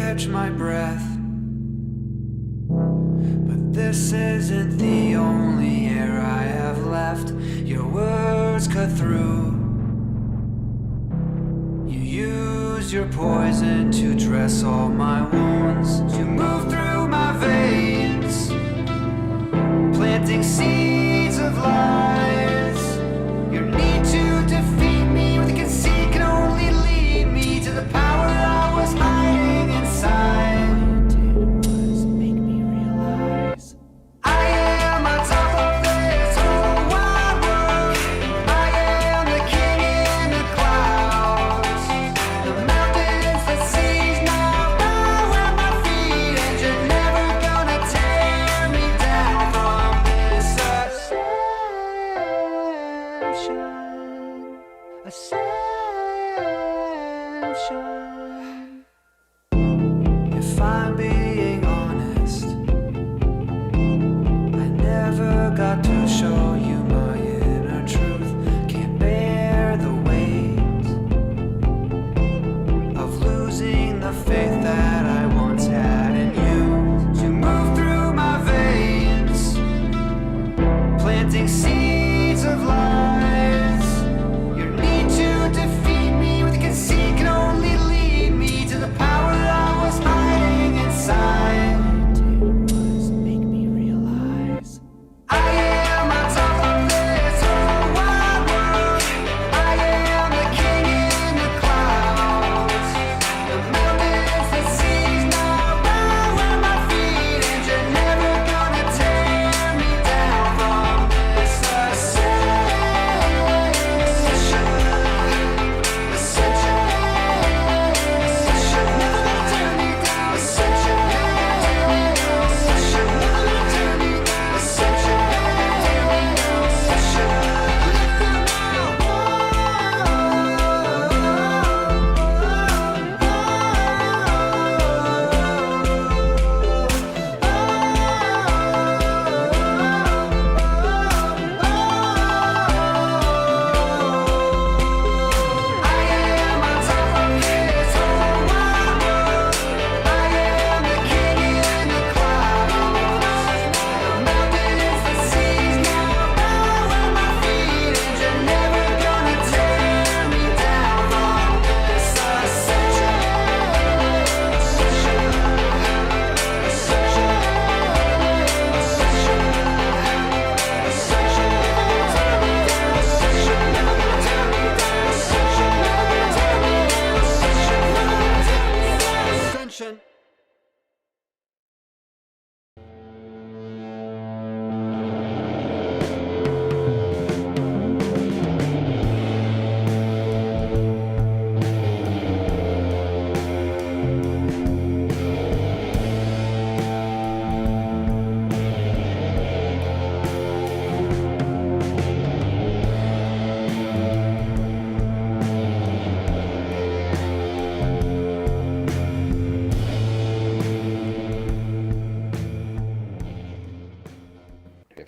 catch my breath. But this isn't the only air I have left. Your words cut through. You use your poison to dress all my wounds, to move through my veins, planting seeds of lies. Your need to defeat me with conceit can only lead me to the power I was hiding inside. If I'm being honest, I never got to show you my inner truth. Can't bear the weight of losing the faith that I once had in you. To move through my veins, planting seeds of lies. Your need to defeat me with conceit can only lead me to the power I was hiding inside. Make me realize I am on top of this whole wide world. I am the king in the clouds. The mountains, the seas now bow at my feet, and you're never gonna tear me down from this ascension.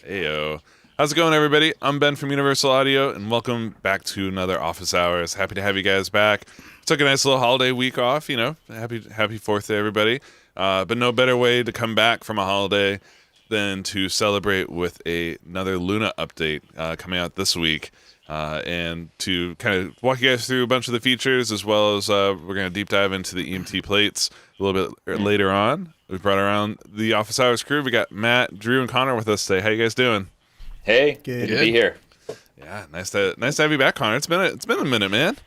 Heyo. How's it going, everybody? I'm Ben from Universal Audio, and welcome back to another Office Hours. Happy to have you guys back. Took a nice little holiday week off, you know. Happy 4th to everybody. But no better way to come back from a holiday than to celebrate with another Luna update coming out this week. And to kind of walk you guys through a bunch of the features, as well as we're going to deep dive into the EMT plates a little bit later on. We brought around the Office Hours crew. We got Matt, Drew, and Connor with us today. How you guys doing? Hey, good to be here. Yeah, nice to have you back, Connor. It's been a minute, man.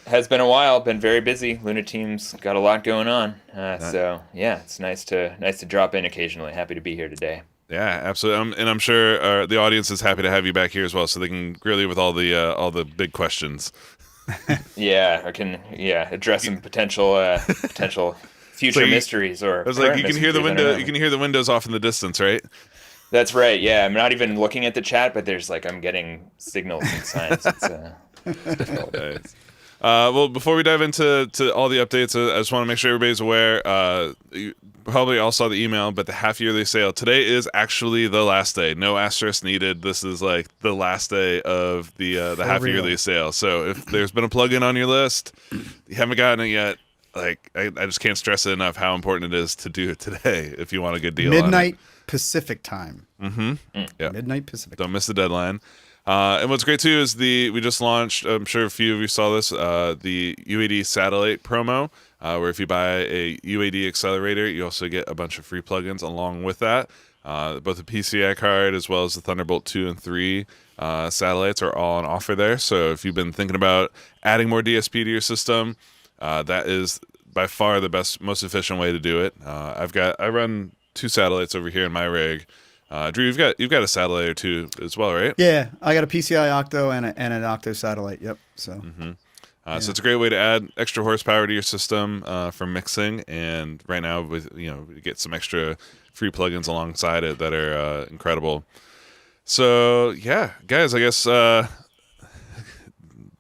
Has been a while. Been very busy. Luna team's got a lot going on. So yeah, it's nice to drop in occasionally. Happy to be here today. Yeah, absolutely. And I'm sure the audience is happy to have you back here as well, so they can grill you with all the big questions. Yeah, I can address some potential future mysteries or. I was like, you can hear the window. You can hear the windows off in the distance, right? That's right. Yeah, I'm not even looking at the chat, but there's I'm getting signals and signs. It's difficult. Nice. Well, before we dive into all the updates, I just want to make sure everybody's aware. You probably all saw the email, but the half-yearly sale today is actually the last day. No asterisk needed. This is like the last day of the half-yearly sale. So if there's been a plugin on your list, you haven't gotten it yet, like I just can't stress it enough how important it is to do it today if you want a good deal. Midnight Pacific time. Yeah. Midnight Pacific. Don't miss the deadline. And what's great too is we just launched. I'm sure a few of you saw this. The UAD satellite promo, where if you buy a UAD accelerator, you also get a bunch of free plugins along with that. Both the PCI card as well as the Thunderbolt 2 and 3 satellites are all on offer there. So if you've been thinking about adding more DSP to your system, that is by far the best, most efficient way to do it. I run 2 satellites over here in my rig. Drew, you've got a satellite or 2 as well, right? Yeah, I got a PCI Octo and an Octo satellite. Yep. So. So it's a great way to add extra horsepower to your system for mixing, and right now with you get some extra free plugins alongside it that are incredible. So yeah, guys, I guess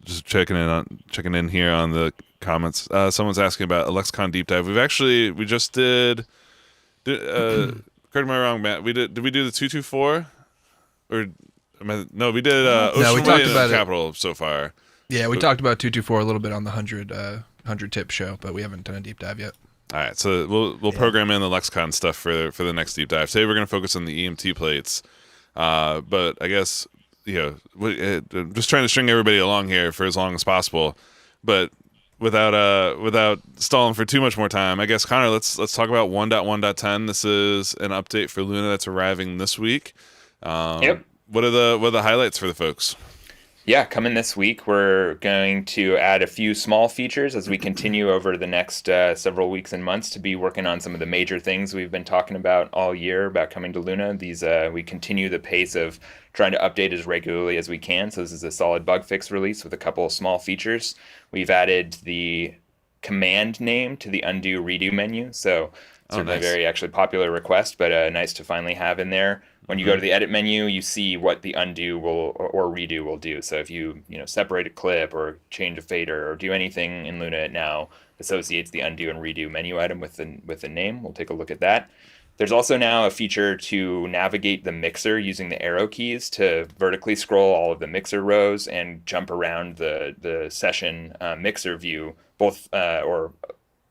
just checking in here on the comments. Someone's asking about a Lexicon deep dive. We just did. Correct me wrong, Matt. Did we do the 224 or no? We did Ocean we Way talked and about it. Capital so far. Yeah, we talked about 224 a little bit on the 100 tip show, but we haven't done a deep dive yet. All right, so we'll program in the Lexicon stuff for the next deep dive. Today we're going to focus on the EMT plates, but I guess just trying to string everybody along here for as long as possible, but without stalling for too much more time. I guess Connor, let's talk about 1.1.10. This is an update for Luna that's arriving this week. Yep. What are the highlights for the folks? Yeah, coming this week, we're going to add a few small features as we continue over the next several weeks and months to be working on some of the major things we've been talking about all year about coming to Luna. These we continue the pace of trying to update as regularly as we can. So this is a solid bug fix release with a couple of small features. We've added the command name to the undo redo menu. So certainly nice. A very actually popular request, but nice to finally have in there. When you go to the edit menu, you see what the undo will or redo will do. So if you separate a clip or change a fader or do anything in Luna, it now associates the undo and redo menu item with the name. We'll take a look at that. There's also now a feature to navigate the mixer using the arrow keys to vertically scroll all of the mixer rows and jump around the session mixer view, both or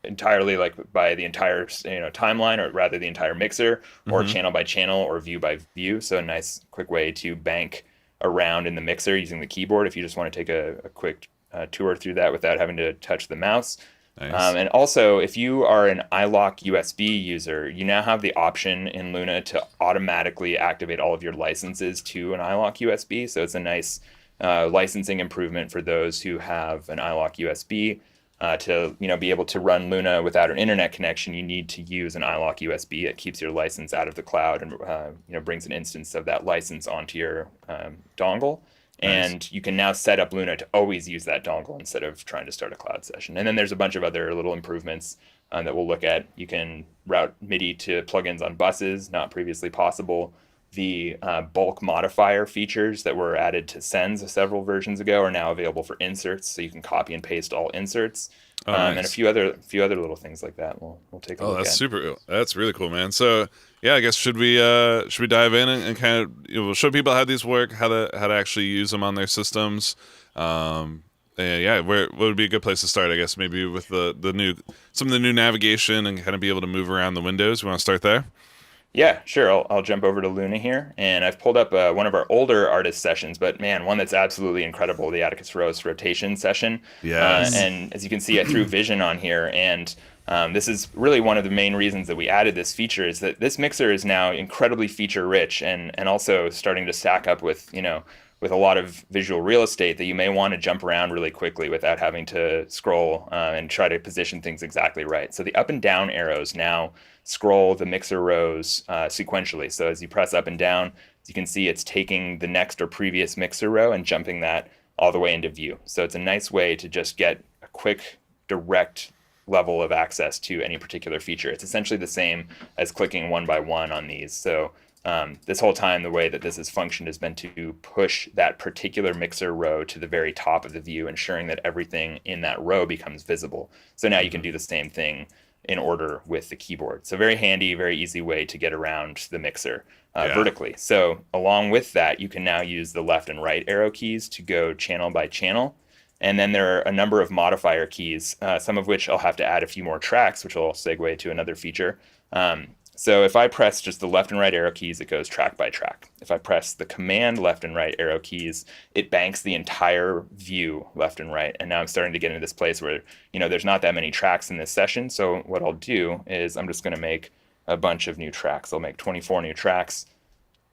entirely like by the entire timeline, or rather the entire mixer, or channel by channel or view by view. So a nice quick way to bank around in the mixer using the keyboard if you just want to take a quick tour through that without having to touch the mouse. Nice. And also, if you are an iLok USB user, you now have the option in Luna to automatically activate all of your licenses to an iLok USB. So it's a nice licensing improvement for those who have an iLok USB. To be able to run Luna without an internet connection, you need to use an iLok USB. It keeps your license out of the cloud and brings an instance of that license onto your dongle. Nice. And you can now set up Luna to always use that dongle instead of trying to start a cloud session. And then there's a bunch of other little improvements that we'll look at. You can route MIDI to plugins on buses, not previously possible. The bulk modifier features that were added to sends several versions ago are now available for inserts, so you can copy and paste all inserts, Nice. and a few other little things like that. We'll take a look at. That's really cool, man. So yeah, I guess should we dive in and kind of show people how these work, how to actually use them on their systems. And yeah, what would be a good place to start? I guess maybe with some of the new navigation and kind of be able to move around the windows. We want to start there. Yeah, sure. I'll jump over to Luna here, and I've pulled up one of our older artist sessions, but man, one that's absolutely incredible, the Atticus Ross rotation session. Yes. And as you can see, I threw Vision on here, and this is really one of the main reasons that we added this feature is that this mixer is now incredibly feature rich and also starting to stack up with a lot of visual real estate that you may want to jump around really quickly without having to scroll and try to position things exactly right. So the up and down arrows now scroll the mixer rows sequentially. So as you press up and down, you can see it's taking the next or previous mixer row and jumping that all the way into view. So it's a nice way to just get a quick, direct level of access to any particular feature. It's essentially the same as clicking one by one on these. So this whole time, the way that this has functioned has been to push that particular mixer row to the very top of the view, ensuring that everything in that row becomes visible. So now you can do the same thing in order with the keyboard. So very handy, very easy way to get around the mixer vertically. So along with that, you can now use the left and right arrow keys to go channel by channel. And then there are a number of modifier keys, some of which I'll have to add a few more tracks, which will segue to another feature. So if I press just the left and right arrow keys, it goes track by track. If I press the command left and right arrow keys, it banks the entire view left and right. And now I'm starting to get into this place where, there's not that many tracks in this session. So what I'll do is I'm just going to make a bunch of new tracks. I'll make 24 new tracks,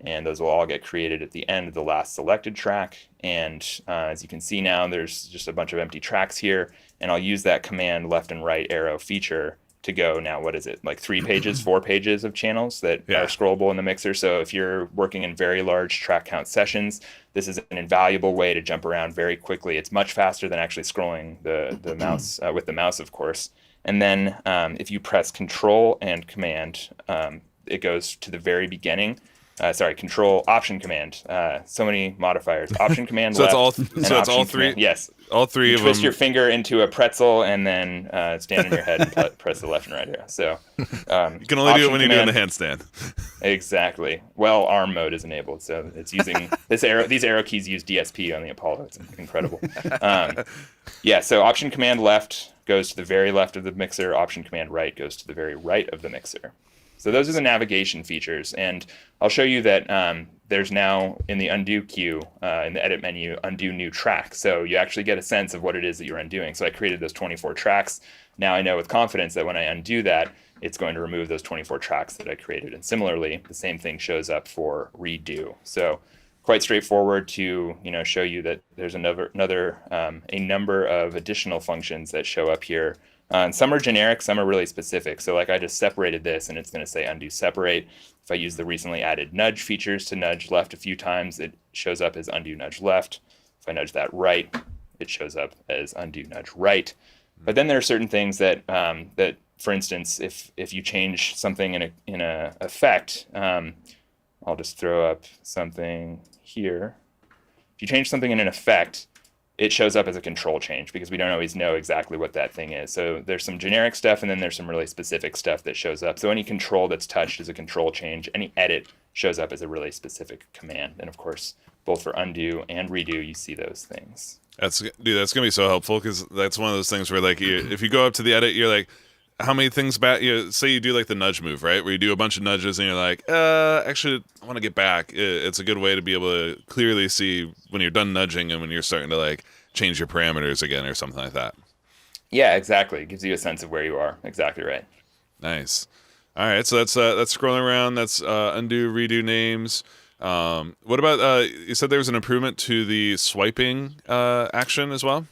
and those will all get created at the end of the last selected track. And as you can see now, there's just a bunch of empty tracks here. And I'll use that command left and right arrow feature to go now, what is it, like 3 pages, 4 pages of channels that are scrollable in the mixer. So if you're working in very large track count sessions, this is an invaluable way to jump around very quickly. It's much faster than actually scrolling the mouse with the mouse, of course. And then if you press Control and Command, it goes to the very beginning. Control, Option, Command. So many modifiers. Option, Command, left. It's all three. Command. Yes. All three you of twist them. your finger into a pretzel and then stand on your head and press the left and right arrow. So you can only do it when you're doing the handstand. Exactly. Well, ARM mode is enabled, so it's using this arrow. These arrow keys use DSP on the Apollo. It's incredible. So Option, Command, left goes to the very left of the mixer. Option, Command, right goes to the very right of the mixer. So those are the navigation features, and I'll show you that there's now in the undo queue, in the edit menu, undo new track. So you actually get a sense of what it is that you're undoing. So I created those 24 tracks. Now I know with confidence that when I undo that, it's going to remove those 24 tracks that I created. And similarly, the same thing shows up for redo. So quite straightforward to show you that there's a number of additional functions that show up here. And some are generic, some are really specific. So like I just separated this and it's going to say undo separate. If I use the recently added nudge features to nudge left a few times, it shows up as undo nudge left. If I nudge that right, it shows up as undo nudge right. But then there are certain things that, for instance, if you change something in a effect, I'll just throw up something here. If you change something in an effect, it shows up as a control change because we don't always know exactly what that thing is. So there's some generic stuff and then there's some really specific stuff that shows up. So any control that's touched is a control change. Any edit shows up as a really specific command. And of course, both for undo and redo, you see those things. That's gonna be so helpful because that's one of those things where like if you go up to the edit, you're like, how many things back? Say you do like the nudge move, right? Where you do a bunch of nudges and you're like, actually, I want to get back. It's a good way to be able to clearly see when you're done nudging and when you're starting to like change your parameters again or something like that. Yeah, exactly. It gives you a sense of where you are. Exactly right. Nice. All right, so that's scrolling around. That's undo, redo names. What about you said there was an improvement to the swiping action as well?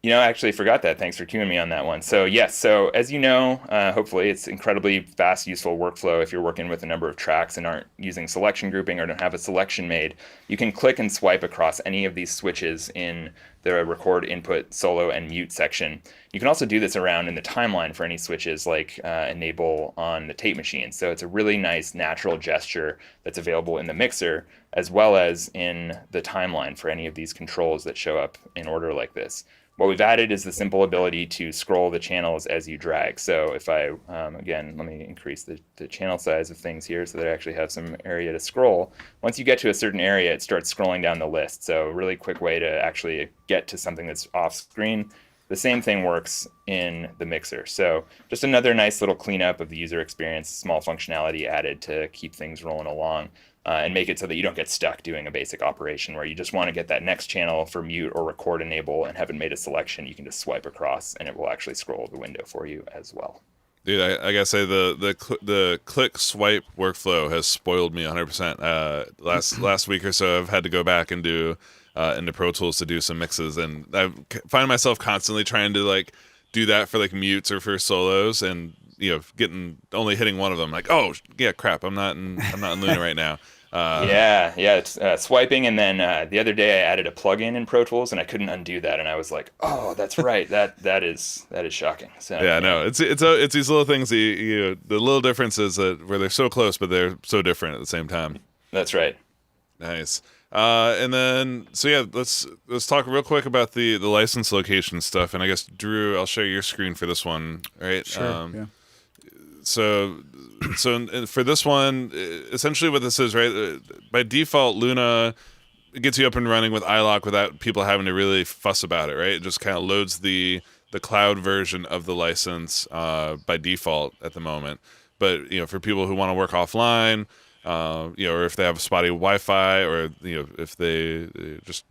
I actually forgot that. Thanks for cueing me on that one. So yes, so as you know, hopefully it's incredibly fast, useful workflow if you're working with a number of tracks and aren't using selection grouping or don't have a selection made. You can click and swipe across any of these switches in the record, input, solo, and mute section. You can also do this around in the timeline for any switches like enable on the tape machine. So it's a really nice natural gesture that's available in the mixer as well as in the timeline for any of these controls that show up in order like this. What we've added is the simple ability to scroll the channels as you drag. So if I, again, let me increase the channel size of things here so that I actually have some area to scroll. Once you get to a certain area, it starts scrolling down the list. So a really quick way to actually get to something that's off screen. The same thing works in the mixer. So just another nice little cleanup of the user experience, small functionality added to keep things rolling along. And make it so that you don't get stuck doing a basic operation where you just want to get that next channel for mute or record enable and haven't made a selection. You can just swipe across and it will actually scroll the window for you as well. Dude, I gotta say the click swipe workflow has spoiled me 100%. Last week or so, I've had to go back and do into Pro Tools to do some mixes, and I find myself constantly trying to like do that for like mutes or for solos, and only hitting one of them. Like, oh yeah, crap, I'm not in Luna right now. It's swiping, and then the other day I added a plugin in Pro Tools, and I couldn't undo that, and I was like, oh, that's right, that is shocking. So no, it's these little things, the little differences where they're so close, but they're so different at the same time. That's right. Nice. And then let's talk real quick about the license location stuff, and I guess Drew, I'll share your screen for this one, right? Sure. Yeah. So for this one, essentially what this is, right? By default, Luna gets you up and running with iLok without people having to really fuss about it, right? It just kind of loads the cloud version of the license by default at the moment. But for people who want to work offline, or if they have spotty Wi-Fi, or if they just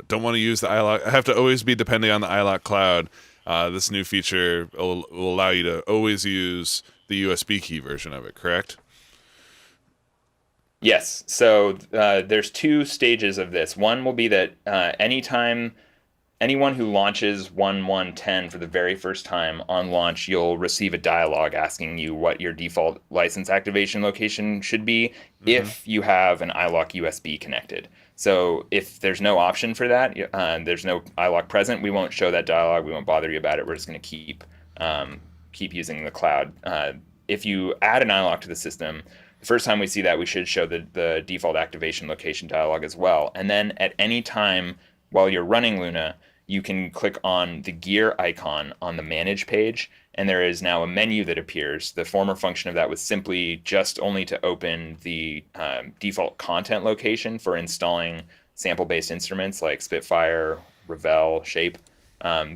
don't want to use the iLok, have to always be depending on the iLok cloud. This new feature will allow you to always use the USB key version of it, correct? Yes. So there's two stages of this. One will be that anytime anyone who launches 1.1.10 for the very first time on launch, you'll receive a dialog asking you what your default license activation location should be if you have an iLok USB connected. So if there's no option for that, there's no iLok present, we won't show that dialog. We won't bother you about it. We're just going to keep using the cloud. If you add an iLok to the system, the first time we see that, we should show the default activation location dialog as well. And then at any time while you're running Luna, you can click on the gear icon on the manage page, and there is now a menu that appears. The former function of that was simply just only to open the default content location for installing sample-based instruments like Spitfire, Revell, Shape.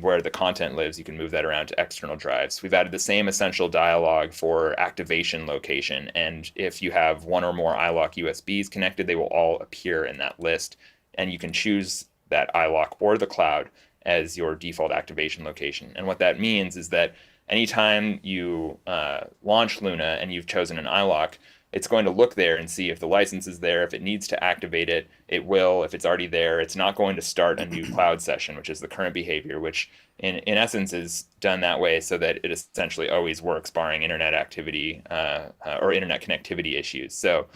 Where the content lives, you can move that around to external drives. We've added the same essential dialog for activation location, and if you have one or more iLok USBs connected, they will all appear in that list, and you can choose that iLok or the cloud as your default activation location. And what that means is that anytime you launch Luna and you've chosen an iLok, it's going to look there and see if the license is there. If it needs to activate it, it will. If it's already there, it's not going to start a new cloud session, which is the current behavior, which in essence is done that way so that it essentially always works, barring internet activity or internet connectivity issues. So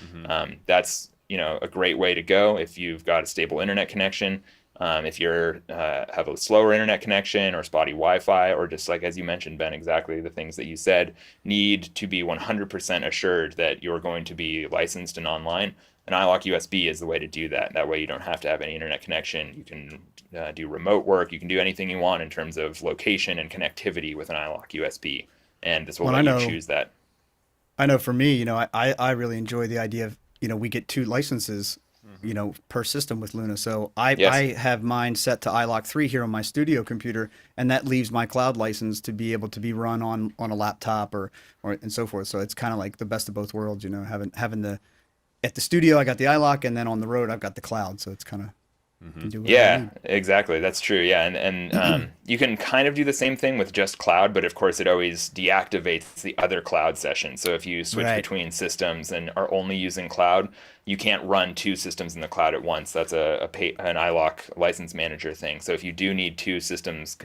that's a great way to go if you've got a stable internet connection. If you're have a slower internet connection or spotty Wi-Fi, or just like, as you mentioned, Ben, exactly the things that you said, need to be 100% assured that you're going to be licensed and online, an iLok USB is the way to do that. That way you don't have to have any internet connection. You can do remote work. You can do anything you want in terms of location and connectivity with an iLok USB. And this will let you choose that. I know for me, I really enjoy the idea of, we get 2 licenses per system with Luna. So I have mine set to iLok 3 here on my studio computer, and that leaves my cloud license to be able to be run on a laptop or and so forth. So it's kind of like the best of both worlds, having the at the studio I got the iLok, and then on the road I've got the cloud. So it's kind of Yeah, exactly. That's true. Yeah, and you can kind of do the same thing with just cloud, but of course it always deactivates the other cloud session. So if you switch between systems and are only using cloud, you can't run 2 systems in the cloud at once. That's an iLok license manager thing. So if you do need 2 systems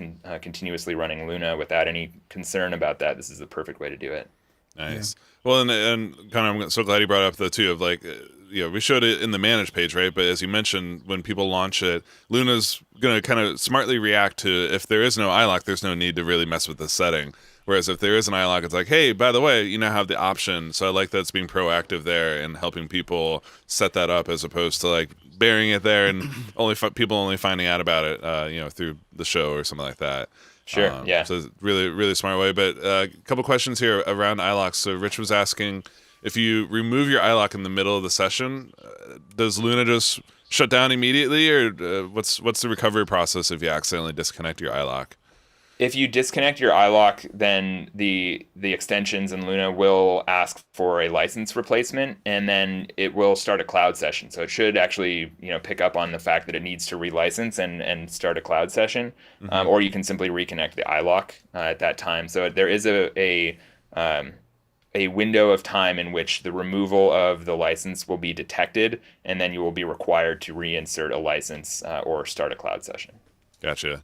continuously running Luna without any concern about that, this is the perfect way to do it. Nice. Yeah. Well, and kind of, I'm so glad you brought up the too of like, we showed it in the manage page, right? But as you mentioned, when people launch it, Luna's going to kind of smartly react to, if there is no iLok, there's no need to really mess with the setting. Whereas if there is an iLok, it's like, hey, by the way, you now have the option. So I like that it's being proactive there and helping people set that up, as opposed to like burying it there and people only finding out about it, through the show or something like that. Sure. Yeah. So really, really smart way. But a couple questions here around iLok. So Rich was asking, if you remove your iLok in the middle of the session, does Luna just shut down immediately, or what's the recovery process if you accidentally disconnect your iLok? If you disconnect your iLok, then the extensions in Luna will ask for a license replacement, and then it will start a cloud session. So it should actually pick up on the fact that it needs to relicense and start a cloud session, or you can simply reconnect the iLok at that time. So there is a window of time in which the removal of the license will be detected, and then you will be required to reinsert a license or start a cloud session. Gotcha.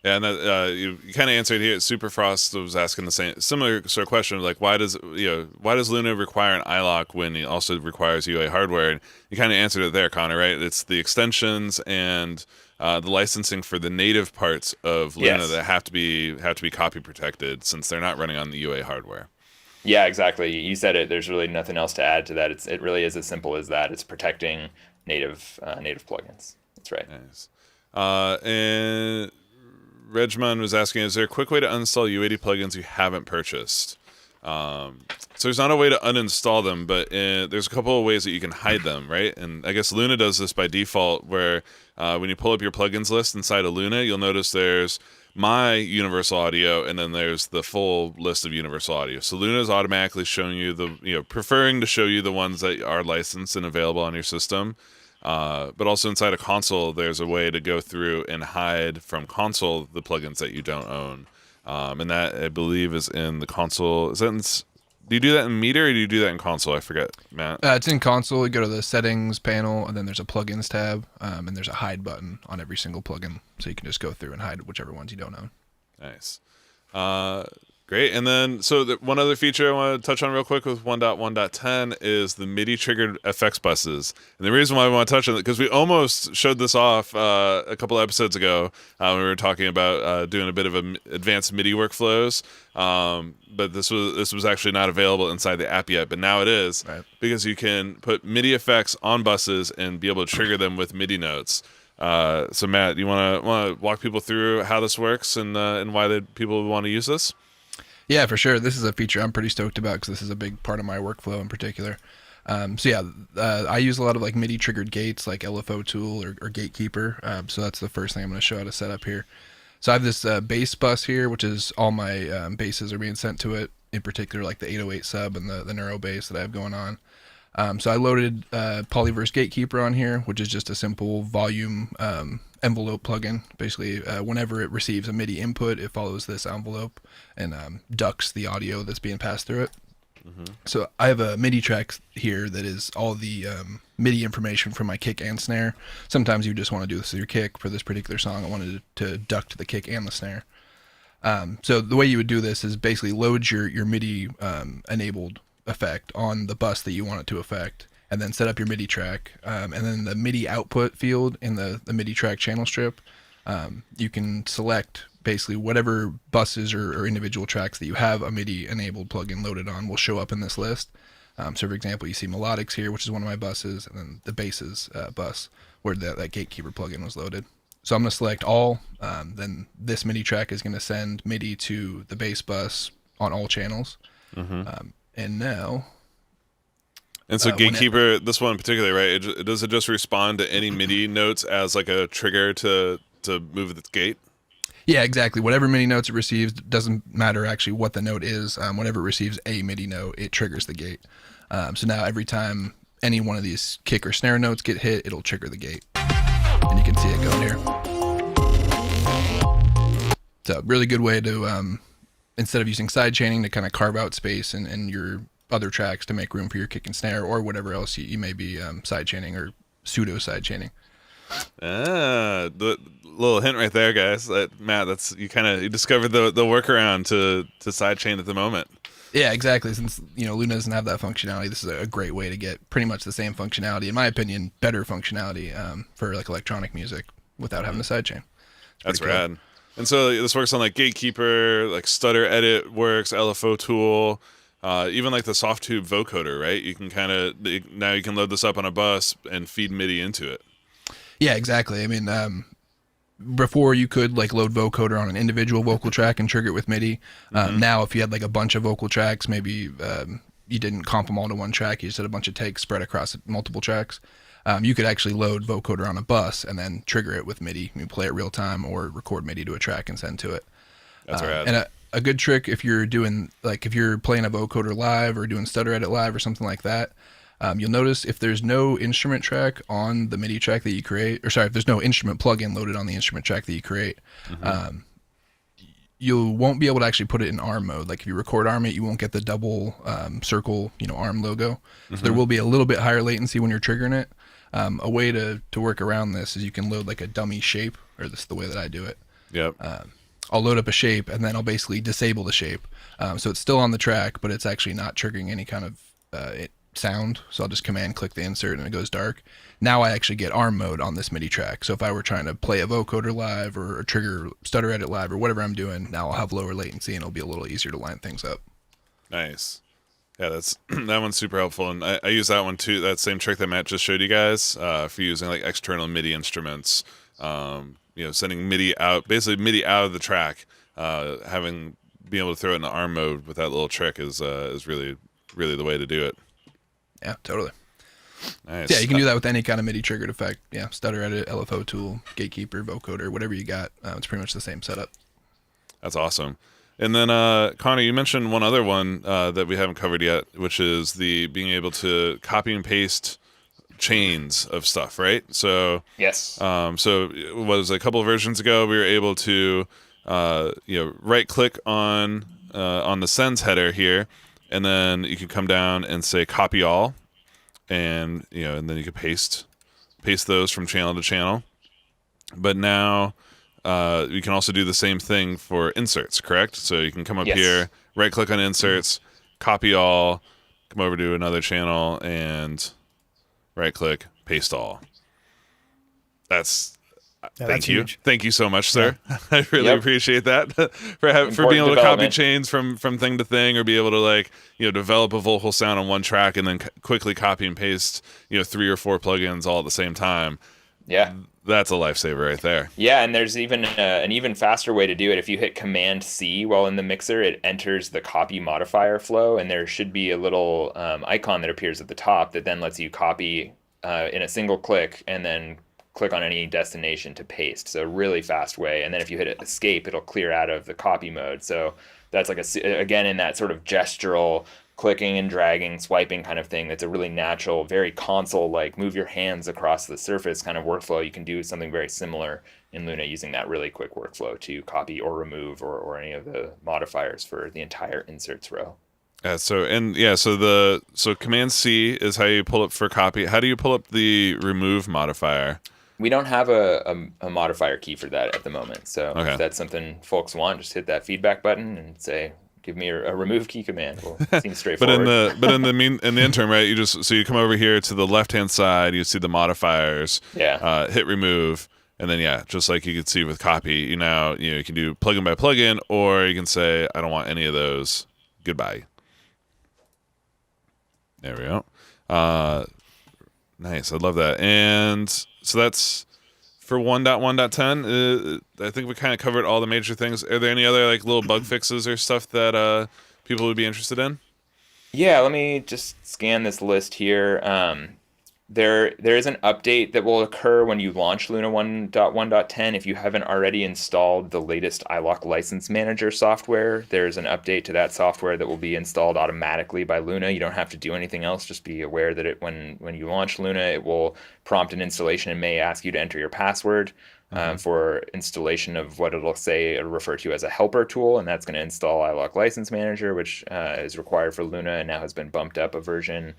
Yeah, and that, you kind of answered here. Superfrost was asking the similar sort of question, like why does Luna require an iLok when it also requires UA hardware? And you kind of answered it there, Connor. Right? It's the extensions and the licensing for the native parts of Luna that have to be copy protected, since they're not running on the UA hardware. Yeah, exactly. You said it. There's really nothing else to add to that. It really is as simple as that. It's protecting native plugins. That's right. Nice. And Regman was asking, is there a quick way to uninstall UAD plugins you haven't purchased? So there's not a way to uninstall them, but there's a couple of ways that you can hide them, right? And I guess Luna does this by default, where when you pull up your plugins list inside of Luna, you'll notice there's my Universal Audio, and then there's the full list of Universal Audio. So Luna is automatically showing you preferring to show you the ones that are licensed and available on your system. But also inside a console, there's a way to go through and hide from console the plugins that you don't own. And that, I believe, is in the console. Do you do that in Meter, or do you do that in console? I forget, Matt. It's in console. You go to the settings panel, and then there's a plugins tab, and there's a hide button on every single plugin. So you can just go through and hide whichever ones you don't own. Nice. Great. And then, one other feature I want to touch on real quick with 1.1.10 is the MIDI triggered effects buses. And the reason why we want to touch on it, because we almost showed this off a couple of episodes ago when we were talking about doing a bit of advanced MIDI workflows. But this was actually not available inside the app yet, but now it is, right? Because you can put MIDI effects on buses and be able to trigger them with MIDI notes. So Matt, you want to walk people through how this works and why people want to use this? Yeah, for sure. This is a feature I'm pretty stoked about because this is a big part of my workflow in particular. I use a lot of like MIDI triggered gates like LFO Tool or Gatekeeper. So that's the first thing I'm going to show how to set up here. So I have this bass bus here, which is all my basses are being sent to it, in particular like the 808 sub and the Neuro bass that I have going on. So I loaded Polyverse Gatekeeper on here, which is just a simple volume envelope plugin. Basically, whenever it receives a MIDI input, it follows this envelope and ducks the audio that's being passed through it. Mm-hmm. So I have a MIDI track here that is all the MIDI information from my kick and snare. Sometimes you just want to do this with your kick. For this particular song, I wanted to duct the kick and the snare. So the way you would do this is basically load your MIDI enabled effect on the bus that you want it to affect, and then set up your MIDI track. And then the MIDI output field in the MIDI track channel strip, you can select basically whatever buses or individual tracks that you have a MIDI enabled plugin loaded on will show up in this list. So for example, you see Melodics here, which is one of my buses, and then the basses bus where that Gatekeeper plugin was loaded. So I'm going to select all, then this MIDI track is going to send MIDI to the bass bus on all channels. Mm-hmm. And now... And so Gatekeeper, this one in particular, right? Does it just respond to any MIDI notes as like a trigger to move its gate? Yeah, exactly. Whatever MIDI notes it receives, doesn't matter actually what the note is. Whenever it receives a MIDI note, it triggers the gate. So now every time any one of these kick or snare notes get hit, it'll trigger the gate. And you can see it going here. So really good way to, instead of using side chaining, to kind of carve out space in your other tracks to make room for your kick and snare or whatever else you may be side chaining or pseudo side chaining. The little hint right there, guys. Matt, you discovered the workaround to side chain at the moment. Yeah, exactly. Since Luna doesn't have that functionality, this is a great way to get pretty much the same functionality, in my opinion, better functionality for like electronic music without having to sidechain. That's rad. And so this works on like Gatekeeper, like Stutter Edit works, LFO Tool, even like the Softtube vocoder, right? You can now you can load this up on a bus and feed MIDI into it. Yeah, exactly. I mean, before you could like load vocoder on an individual vocal track and trigger it with MIDI. Now, if you had like a bunch of vocal tracks, maybe you didn't comp them all to one track, you just had a bunch of takes spread across multiple tracks. You could actually load vocoder on a bus and then trigger it with MIDI. You play it real time or record MIDI to a track and send to it. That's rad. And a good trick if you're doing if you're playing a vocoder live or doing Stutter Edit live or something like that. You'll notice if there's no instrument track on the MIDI track that you create, if there's no instrument plugin loaded on the instrument track that you create, you won't be able to actually put it in ARM mode. Like if you record ARM it, you won't get the double circle, ARM logo. So there will be a little bit higher latency when you're triggering it. A way to work around this is you can load like a dummy shape, or this is the way that I do it. Yep. I'll load up a shape and then I'll basically disable the shape. So it's still on the track, but it's actually not triggering any kind of sound. So I'll just command click the insert and it goes dark. Now I actually get ARM mode on this MIDI track. So if I were trying to play a vocoder live or trigger Stutter Edit live or whatever I'm doing, now I'll have lower latency and it'll be a little easier to line things up. Nice. Yeah, that one's super helpful, and I use that one too. That same trick that Matt just showed you guys for using like external MIDI instruments. Sending MIDI out, basically MIDI out of the track, having being able to throw it in the arm mode with that little trick is really the way to do it. Yeah, totally. Nice. Yeah, you can do that with any kind of MIDI triggered effect. Yeah, stutter edit, LFO tool, gatekeeper, vocoder, whatever you got. It's pretty much the same setup. That's awesome. And then Connor, you mentioned one other one that we haven't covered yet, which is the being able to copy and paste chains of stuff, right? So Yes. so it was a couple of versions ago we were able to right click on the sends header here, and then you can come down and say copy all, and and then you can paste those from channel to channel. But now you can also do the same thing for inserts, correct? So you can come up Yes. here, right click on inserts, copy all, come over to another channel, and right click, paste all. Thank you. huge. Thank you so much, sir. I really Yep. appreciate that for being able to copy chains from thing to thing, or be able to develop a vocal sound on one track and then quickly copy and paste 3 or 4 plugins all at the same time. Yeah. That's a lifesaver right there. Yeah, and there's even an even faster way to do it. If you hit Command C while in the mixer, it enters the copy modifier flow, and there should be a little icon that appears at the top that then lets you copy in a single click and then click on any destination to paste. So really fast way. And then if you hit Escape, it'll clear out of the copy mode. So that's again, in that sort of gestural clicking and dragging, swiping kind of thing. That's a really natural, very console-like, move your hands across the surface kind of workflow. You can do something very similar in Luna using that really quick workflow to copy or remove or any of the modifiers for the entire inserts row. So Command C is how you pull up for copy. How do you pull up the remove modifier? We don't have a modifier key for that at the moment. So Okay. if that's something folks want, just hit that feedback button and say, give me a remove key command. Well, it seems straightforward. in the interim, right? You come over here to the left hand side. You see the modifiers. Yeah. Hit remove, and then just like you could see with copy, you can do plugin by plugin, or you can say I don't want any of those. Goodbye. There we go. Nice. I love that. And so that's for 1.1.10. I think we kind of covered all the major things. Are there any other little bug fixes or stuff that people would be interested in? Yeah, let me just scan this list here. There is an update that will occur when you launch Luna 1.1.10. If you haven't already installed the latest iLok License Manager software, there's an update to that software that will be installed automatically by Luna. You don't have to do anything else. Just be aware that when you launch Luna, it will prompt an installation and may ask you to enter your password for installation of what it'll refer to as a helper tool, and that's going to install iLok License Manager, which is required for Luna and now has been bumped up a version.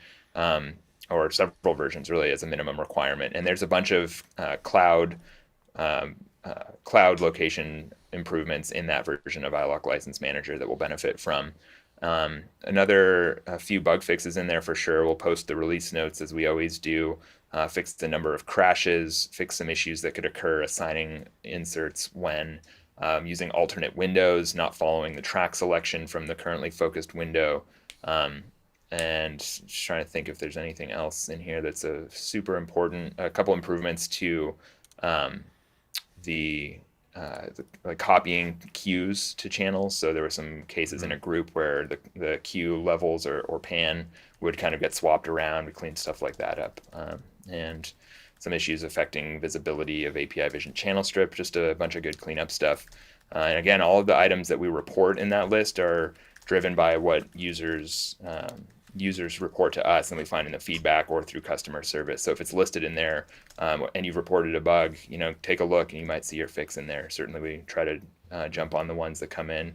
Or several versions really as a minimum requirement. And there's a bunch of cloud location improvements in that version of iLok License Manager that will benefit from. A few bug fixes in there for sure. We'll post the release notes as we always do, fix the number of crashes, fix some issues that could occur assigning inserts when using alternate windows, not following the track selection from the currently focused window. And just trying to think if there's anything else in here that's a super important. A couple improvements to the copying cues to channels. So there were some cases in a group where the cue levels or pan would kind of get swapped around. We cleaned stuff like that up. And some issues affecting visibility of API Vision channel strip. Just a bunch of good cleanup stuff. And again, all of the items that we report in that list are driven by what users report to us and we find in the feedback or through customer service. So if it's listed in there and you've reported a bug, take a look and you might see your fix in there. Certainly we try to jump on the ones that come in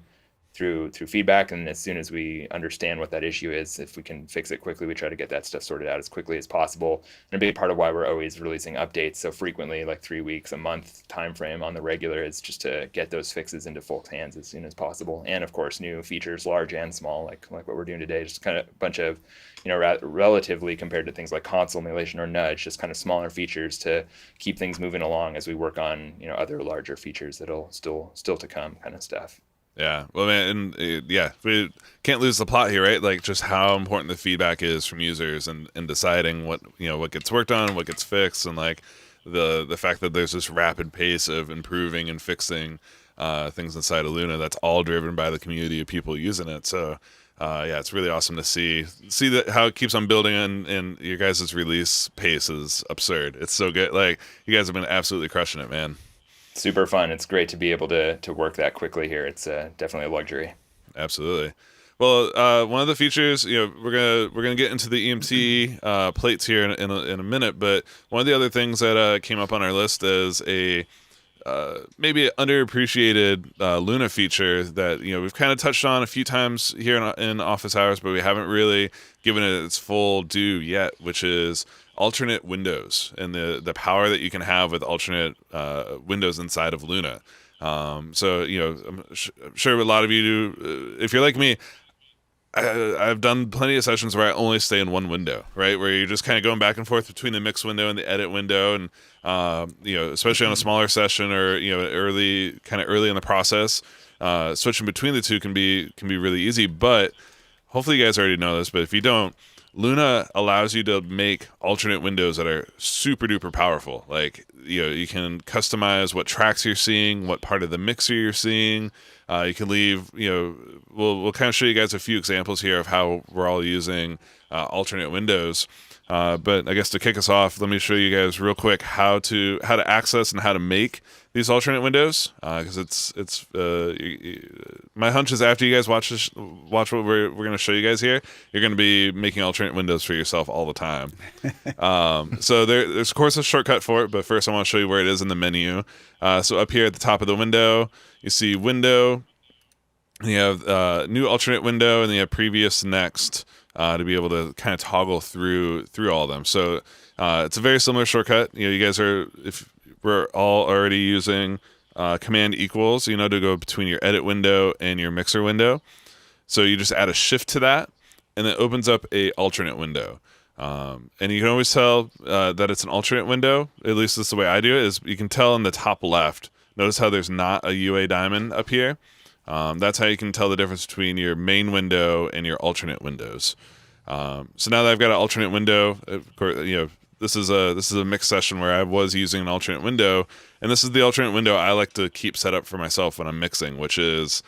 through feedback, and as soon as we understand what that issue is, if we can fix it quickly, we try to get that stuff sorted out as quickly as possible. And a big part of why we're always releasing updates so frequently, like 3 weeks, a month time frame on the regular, is just to get those fixes into folks' hands as soon as possible. And of course, new features, large and small, like what we're doing today, just kind of a bunch of, relatively compared to things like console emulation or nudge, just kind of smaller features to keep things moving along as we work on, other larger features that'll still to come kind of stuff. Yeah, well, man, and we can't lose the plot here, right? Like just how important the feedback is from users and deciding what gets worked on, what gets fixed, and like the fact that there's this rapid pace of improving and fixing things inside of Luna. That's all driven by the community of people using it. So yeah, it's really awesome to see that how it keeps on building, and your guys' release pace is absurd. It's so good. Like, you guys have been absolutely crushing it, man. Super fun. It's great to be able to work that quickly here. It's definitely a luxury. Absolutely. Well, one of the features, we're gonna get into the EMT plates here in a minute, but one of the other things that came up on our list is a maybe underappreciated Luna feature that we've kind of touched on a few times here in office hours, but we haven't really given it its full due yet, which is alternate windows and the power that you can have with alternate windows inside of Luna. So I'm sure a lot of you do. If you're like me, I've done plenty of sessions where I only stay in one window, right? Where you're just kind of going back and forth between the mix window and the edit window, and especially on a smaller session or early in the process, switching between the two can be really easy. But hopefully you guys already know this. But if you don't, Luna allows you to make alternate windows that are super duper powerful. Like, you can customize what tracks you're seeing, what part of the mixer you're seeing. You can leave, we'll kind of show you guys a few examples here of how we're all using alternate windows. But I guess to kick us off, let me show you guys real quick how to access and how to make these alternate windows. Because it's my hunch is after you guys watch what we're going to show you guys here, you're going to be making alternate windows for yourself all the time. So there's of course a shortcut for it, but first I want to show you where it is in the menu. So up here at the top of the window, you see window, and you have new alternate window, and then you have previous, next, to be able to kind of toggle through all of them. So it's a very similar shortcut. You guys if we're all already using command equals, to go between your edit window and your mixer window. So you just add a shift to that, and it opens up a alternate window. And you can always tell that it's an alternate window. At least that's the way I do it. Is you can tell in the top left. Notice how there's not a UA diamond up here. That's how you can tell the difference between your main window and your alternate windows. So now that I've got an alternate window, of course, this is a mixed session where I was using an alternate window, and this is the alternate window I like to keep set up for myself when I'm mixing, which is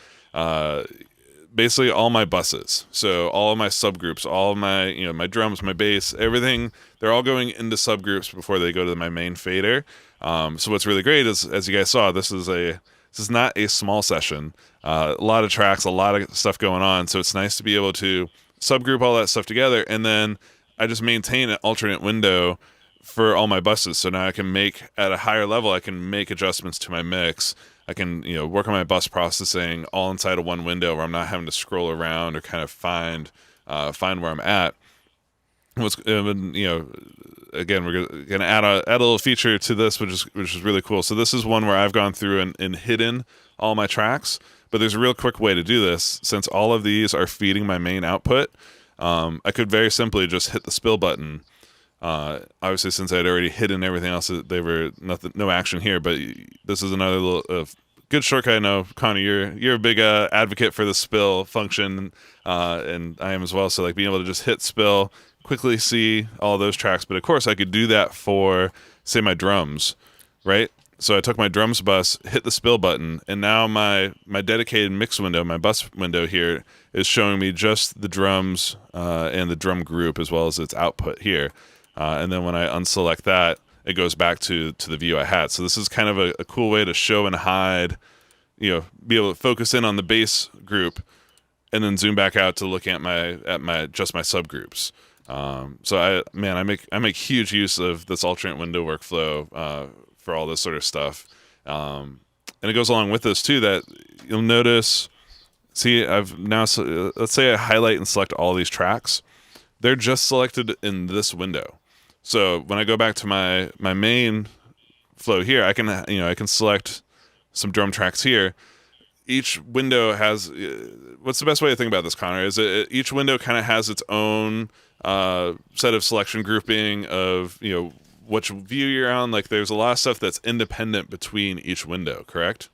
basically all my buses. So all of my subgroups, all of my my drums, my bass, everything, they're all going into subgroups before they go to my main fader. So what's really great is, as you guys saw, this is not a small session. A lot of tracks, a lot of stuff going on. So it's nice to be able to subgroup all that stuff together, and then I just maintain an alternate window for all my buses. So now I can make, at a higher level, I can make adjustments to my mix. I can work on my bus processing all inside of one window where I'm not having to scroll around or kind of find where I'm at. Again, we're gonna add a little feature to this, which is really cool. So this is one where I've gone through and hidden all my tracks, but there's a real quick way to do this. Since all of these are feeding my main output, I could very simply just hit the spill button. Obviously, since I'd already hidden everything else, they were no action here. But this is another little good shortcut. I know, Connor, you're a big advocate for the spill function, and I am as well. So like being able to just hit spill, quickly see all those tracks. But of course, I could do that for, say, my drums, right? So I took my drums bus, hit the spill button, and now my dedicated mix window, my bus window here, is showing me just the drums and the drum group as well as its output here. And then when I unselect that, it goes back to the view I had. So this is kind of a cool way to show and hide, be able to focus in on the bass group and then zoom back out to look at my subgroups. So I make huge use of this alternate window workflow for all this sort of stuff. And it goes along with this too, that you'll notice, see, I've now, let's say I highlight and select all these tracks. They're just selected in this window. So when I go back to my main flow here, I can select some drum tracks here. Each window has, what's the best way to think about this, Connor, is each window kind of has its own set of selection grouping of, which view you're on. Like there's a lot of stuff that's independent between each window, correct?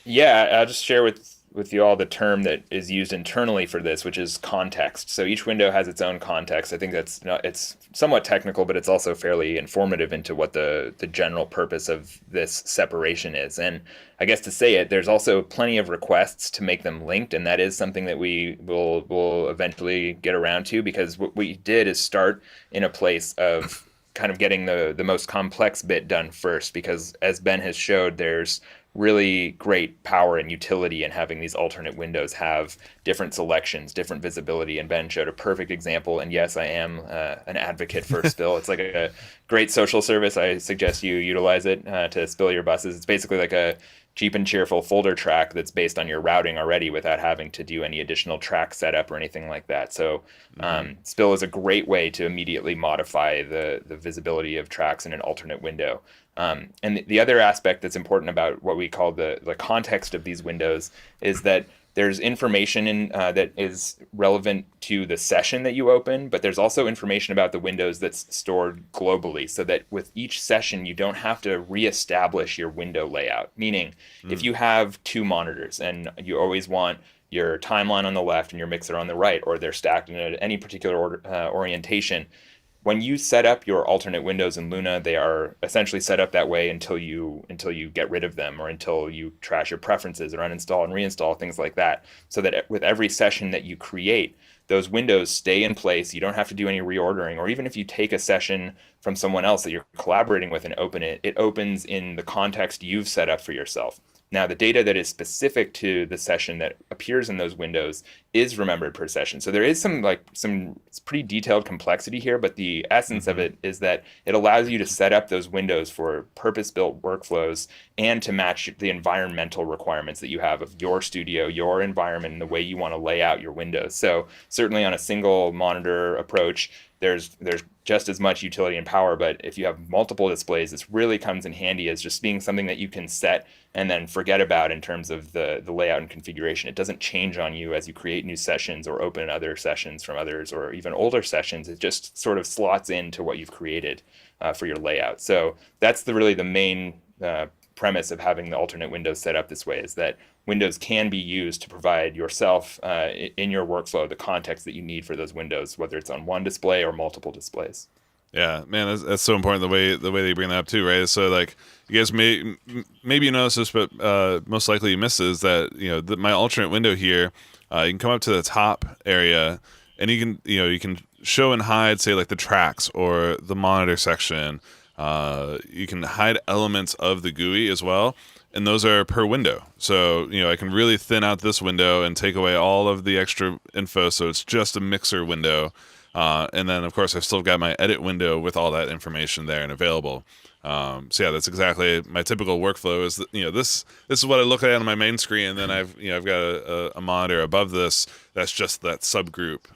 Yeah, I'll just share with you all the term that is used internally for this, which is context. So each window has its own context. I think that's not, it's somewhat technical, but it's also fairly informative into what the general purpose of this separation is. And I guess to say it, there's also plenty of requests to make them linked, and that is something that we will eventually get around to, because what we did is start in a place of kind of getting the most complex bit done first, because as Ben has showed, there's really great power and utility in having these alternate windows have different selections, different visibility, and Ben showed a perfect example. And yes, I am an advocate for Spill. It's like a great social service. I suggest you utilize it to spill your buses. It's basically like a cheap and cheerful folder track that's based on your routing already without having to do any additional track setup or anything like that. So Spill is a great way to immediately modify the visibility of tracks in an alternate window. And the other aspect that's important about what we call the context of these windows is that there's information that is relevant to the session that you open, but there's also information about the windows that's stored globally, so that with each session, you don't have to reestablish your window layout. Meaning, if you have two monitors and you always want your timeline on the left and your mixer on the right, or they're stacked in any particular orientation, when you set up your alternate windows in Luna, they are essentially set up that way until you get rid of them, or until you trash your preferences or uninstall and reinstall, things like that. So that with every session that you create, those windows stay in place. You don't have to do any reordering, or even if you take a session from someone else that you're collaborating with and open it, it opens in the context you've set up for yourself. Now, the data that is specific to the session that appears in those windows is remembered per session. So there is some pretty detailed complexity here, but the essence of it is that it allows you to set up those windows for purpose-built workflows and to match the environmental requirements that you have of your studio, your environment, and the way you want to lay out your windows. So certainly on a single monitor approach, there's just as much utility and power, but if you have multiple displays, this really comes in handy as just being something that you can set and then forget about in terms of the layout and configuration. It doesn't change on you as you create new sessions or open other sessions from others, or even older sessions. It just sort of slots into what you've created for your layout. So that's really the main premise of having the alternate windows set up this way, is that windows can be used to provide yourself in your workflow the context that you need for those windows, whether it's on one display or multiple displays. Yeah, man, that's so important, the way they bring that up too, right? So like, you guys maybe you notice this, but most likely you missed is that, you know, my alternate window here, you can come up to the top area and you can show and hide, say, like the tracks or the monitor section. You can hide elements of the GUI as well, and those are per window. So, you know, I can really thin out this window and take away all of the extra info, so it's just a mixer window. And then, of course, I've still got my edit window with all that information there and available. So yeah, that's exactly my typical workflow. Is that, you know, this is what I look at on my main screen, and then I've got a monitor above this that's just that subgroup,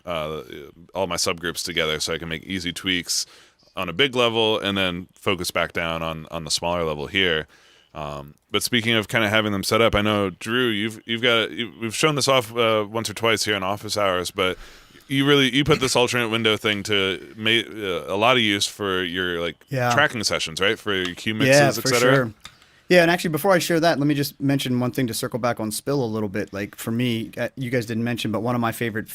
all my subgroups together, so I can make easy tweaks on a big level and then focus back down on the smaller level here. But speaking of kind of having them set up, I know, Drew, we've shown this off once or twice here in office hours, but you put this alternate window thing to make a lot of use for your tracking sessions, right? For your cue mixes, for etc. Sure. Yeah, and actually, before I share that, let me just mention one thing to circle back on Spill a little bit. Like for me, you guys didn't mention, but one of my favorite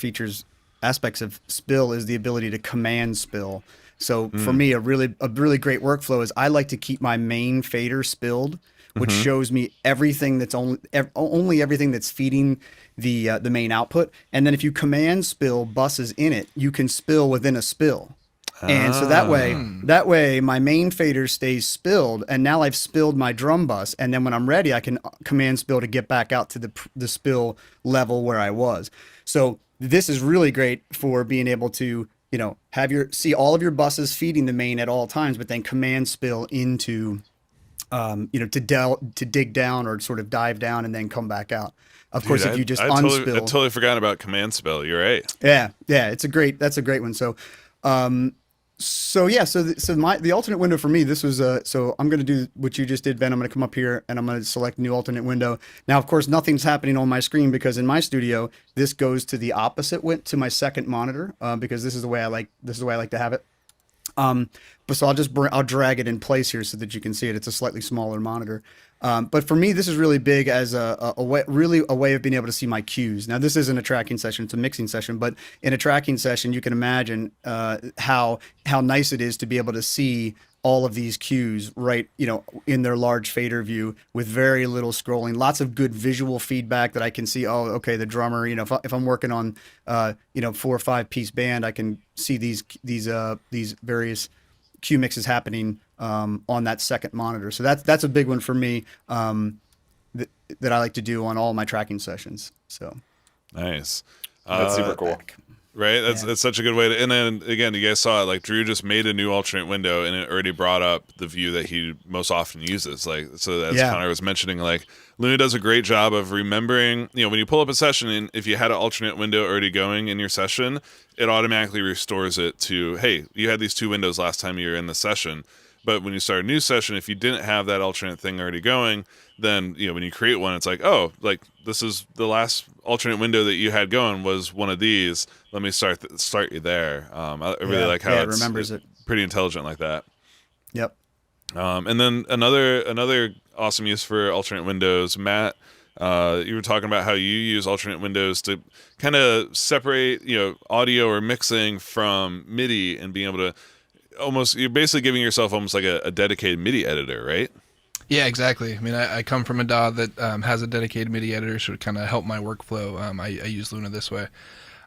aspects of Spill is the ability to command Spill. So for me, a really great workflow is I like to keep my main fader spilled, which shows me everything that's only everything that's feeding the main output. And then if you command spill buses in it, you can spill within a spill. And so that way my main fader stays spilled, and now I've spilled my drum bus, and then when I'm ready, I can command spill to get back out to the spill level where I was. So this is really great for being able to, you know, see all of your buses feeding the main at all times, but then command spill into, to dig down or sort of dive down and then come back out. Of course, if you just unspill. I totally forgot about command spill. You're right. Yeah, that's a great one. So, the alternate window for me, this was so I'm going to do what you just did, Ben. I'm going to come up here and I'm going to select new alternate window. Now, of course, nothing's happening on my screen because in my studio, this goes to the opposite to my second monitor because this is the way I like to have it. But so I'll drag it in place here so that you can see it. It's a slightly smaller monitor. But for me, this is really big as a way, really a way of being able to see my cues. Now, this isn't a tracking session; it's a mixing session. But in a tracking session, you can imagine how nice it is to be able to see all of these cues right, in their large fader view with very little scrolling, lots of good visual feedback that I can see. Oh, okay, the drummer. If I'm working on 4 or 5 piece band, I can see these various cue mixes happening on that second monitor. So that's a big one for me that I like to do on all my tracking sessions. So nice. That's super cool. Right, that's such a good way to. And then again, you guys saw it. Like Drew just made a new alternate window, and it already brought up the view that he most often uses. Like so, as Connor was mentioning, like Luna does a great job of remembering. When you pull up a session, and if you had an alternate window already going in your session, it automatically restores it to, hey, you had these 2 windows last time you were in the session. But when you start a new session, if you didn't have that alternate thing already going, then when you create one, it's like, oh, like this is the last alternate window that you had going was one of these. Let me start you there. I really like how it remembers it. Pretty intelligent like that. Yep. And then another awesome use for alternate windows, Matt. You were talking about how you use alternate windows to kind of separate, audio or mixing from MIDI and being able to you're basically giving yourself almost like a dedicated MIDI editor, right? Yeah, exactly. I mean, I come from a DAW that has a dedicated MIDI editor, so to kind of help my workflow, I use Luna this way.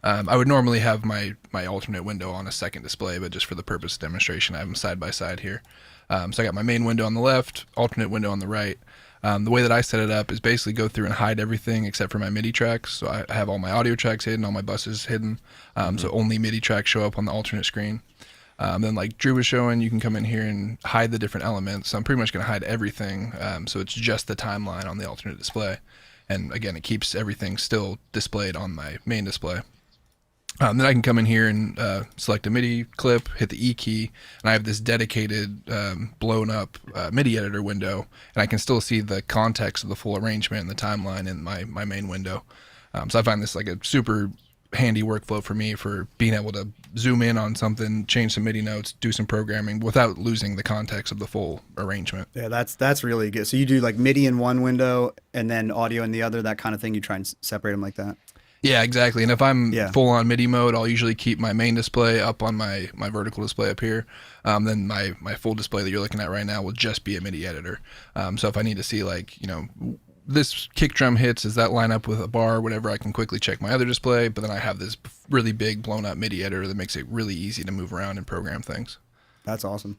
I would normally have my alternate window on a second display, but just for the purpose of demonstration, I have them side by side here. So I got my main window on the left, alternate window on the right. The way that I set it up is basically go through and hide everything except for my MIDI tracks. So I have all my audio tracks hidden, all my buses hidden, so only MIDI tracks show up on the alternate screen. Then like Drew was showing, you can come in here and hide the different elements. So I'm pretty much going to hide everything. So it's just the timeline on the alternate display. And again, it keeps everything still displayed on my main display. Then I can come in here and select a MIDI clip, hit the E key, and I have this dedicated blown up MIDI editor window, and I can still see the context of the full arrangement and the timeline in my main window. So I find this like a super handy workflow for me for being able to zoom in on something, change some MIDI notes, do some programming without losing the context of the full arrangement. Yeah, that's really good. So you do like MIDI in one window and then audio in the other, that kind of thing. You try and separate them like that. Yeah, exactly. And if I'm full on MIDI mode, I'll usually keep my main display up on my vertical display up here. Then my full display that you're looking at right now will just be a MIDI editor. So if I need to see like, this kick drum hits, does that line up with a bar or whatever, I can quickly check my other display, but then I have this really big blown up MIDI editor that makes it really easy to move around and program things. That's awesome.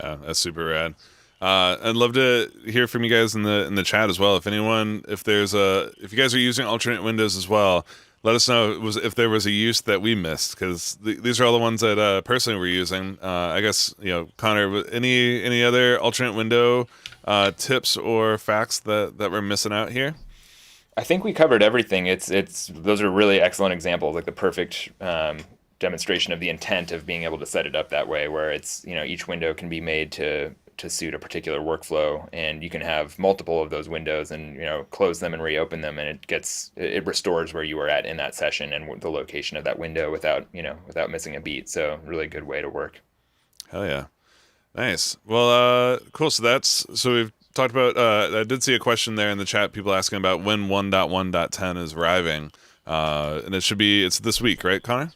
Yeah, that's super rad. I'd love to hear from you guys in the chat as well. If you guys are using alternate windows as well, let us know if there was a use that we missed, because these are all the ones that personally we're using. I guess Connor, any other alternate window tips or facts that we're missing out here? I think we covered everything. Those are really excellent examples, like the perfect demonstration of the intent of being able to set it up that way, where it's each window can be made to suit a particular workflow, and you can have multiple of those windows and close them and reopen them, and it restores where you were at in that session and the location of that window without missing a beat. So really good way to work. Hell yeah. Nice. Well, cool. So we've talked about, I did see a question there in the chat, people asking about when 1.1.10 is arriving. And it's this week, right, Connor?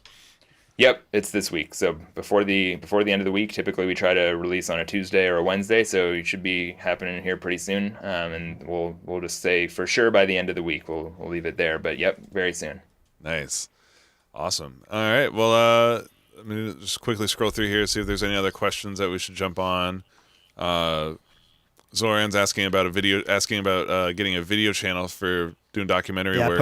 Yep, it's this week. So before the end of the week, typically we try to release on a Tuesday or a Wednesday. So it should be happening here pretty soon. And we'll just say for sure by the end of the week, we'll leave it there. But yep, very soon. Nice. Awesome. All right. Well, let me just quickly scroll through here, see if there's any other questions that we should jump on. Zoran's asking about getting a video channel for doing documentary work.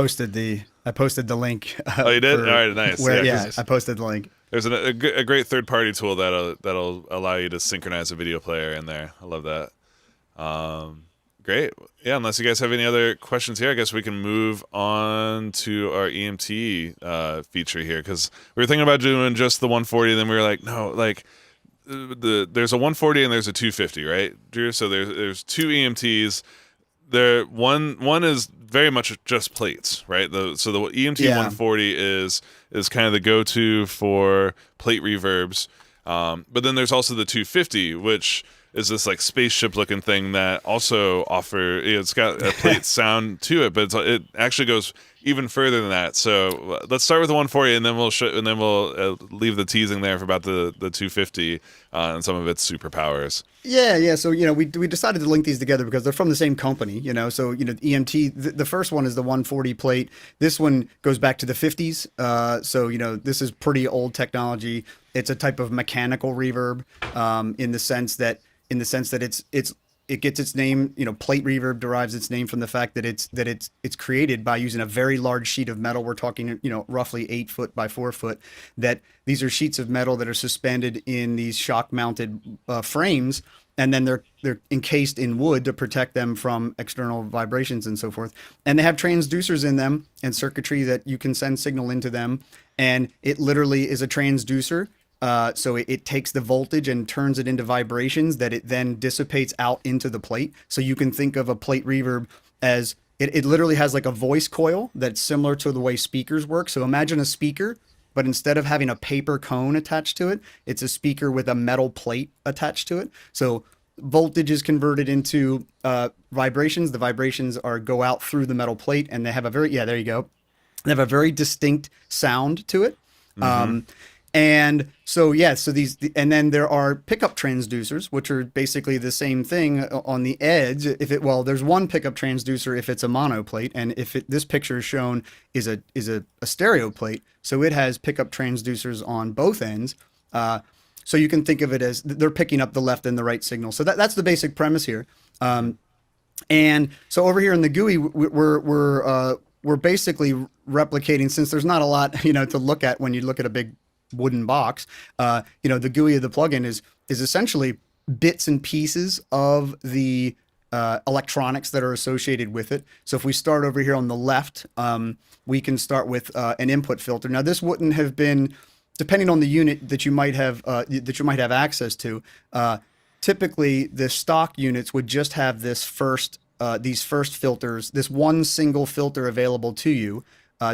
I posted the link. Oh, you did? All right, nice. I posted the link. There's a great third-party tool that'll allow you to synchronize a video player in there. I love that. Great. Yeah, unless you guys have any other questions here, I guess we can move on to our EMT feature here, because we were thinking about doing just the 140, and then we were like, no, like there's a 140 and there's a 250, right, Drew? So there's two EMTs. One is very much just plates, right? So the EMT 140 is kind of the go-to for plate reverbs, but then there's also the 250, which is this like spaceship looking thing that also it's got a plate sound to it, but it actually goes even further than that. So let's start with the 140, and then we'll leave the teasing there for about the 250 and some of its superpowers. Yeah. So, we decided to link these together because they're from the same company, So, EMT, the first one is the 140 plate. This one goes back to the 50s. So, this is pretty old technology. It's a type of mechanical reverb, in the sense that it gets its name, plate reverb derives its name from the fact that it's created by using a very large sheet of metal. We're talking, roughly 8 foot by 4 foot, that these are sheets of metal that are suspended in these shock mounted frames. And then they're encased in wood to protect them from external vibrations and so forth. And they have transducers in them and circuitry that you can send signal into them. And it literally is a transducer. So it takes the voltage and turns it into vibrations that it then dissipates out into the plate. So you can think of a plate reverb as it literally has like a voice coil that's similar to the way speakers work. So imagine a speaker, but instead of having a paper cone attached to it, it's a speaker with a metal plate attached to it. So voltage is converted into vibrations. The vibrations go out through the metal plate, and they have there you go. They have a very distinct sound to it. And so, and then there are pickup transducers, which are basically the same thing on the edge. There's one pickup transducer if it's a mono plate, and this picture is shown is a stereo plate, so it has pickup transducers on both ends. So you can think of it as they're picking up the left and the right signal. So that's the basic premise here. And so over here in the GUI, we're basically replicating, since there's not a lot, to look at when you look at a big wooden box. The GUI of the plugin is essentially bits and pieces of the electronics that are associated with it. So if we start over here on the left, we can start with an input filter. Now this wouldn't have been, depending on the unit that you might have access to. Typically, the stock units would just have these first filters, this one single filter available to you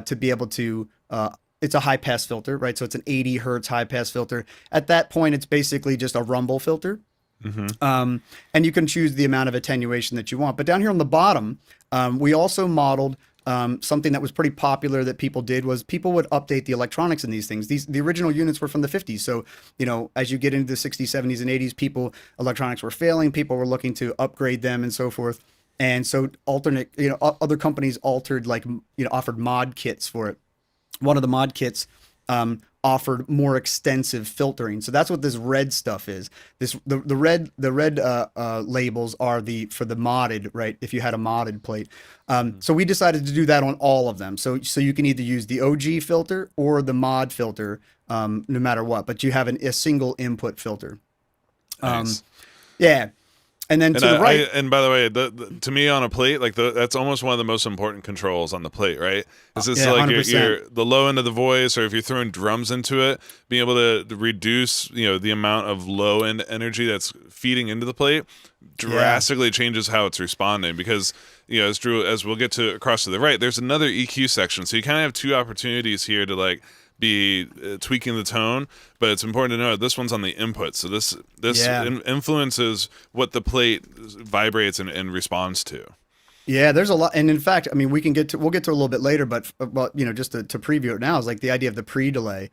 to be able to. It's a high pass filter, right? So it's an 80 hertz high pass filter. At that point, it's basically just a rumble filter. And you can choose the amount of attenuation that you want. But down here on the bottom, we also modeled something that was pretty popular that people did was people would update the electronics in these things. The original units were from the 50s. So, as you get into the 60s, 70s, and 80s, electronics were failing. People were looking to upgrade them and so forth. And so other companies altered, offered mod kits for it. One of the mod kits offered more extensive filtering. So that's what this red stuff is. The red labels are for the modded, right? If you had a modded plate. So we decided to do that on all of them. So you can either use the OG filter or the mod filter, no matter what. But you have a single input filter. Nice. Yeah. And then to the right. And by the way, to me on a plate, that's almost one of the most important controls on the plate, right? Is this like your the low end of the voice, or if you're throwing drums into it, being able to reduce the amount of low end energy that's feeding into the plate drastically changes how it's responding. Because as we'll get to across to the right, there's another EQ section, so you kind of have two opportunities here to be tweaking the tone, but it's important to know this one's on the input. So this influences what the plate vibrates and responds to. Yeah, there's a lot, and in fact, we'll get to a little bit later, but just to preview it now is the idea of the pre-delay.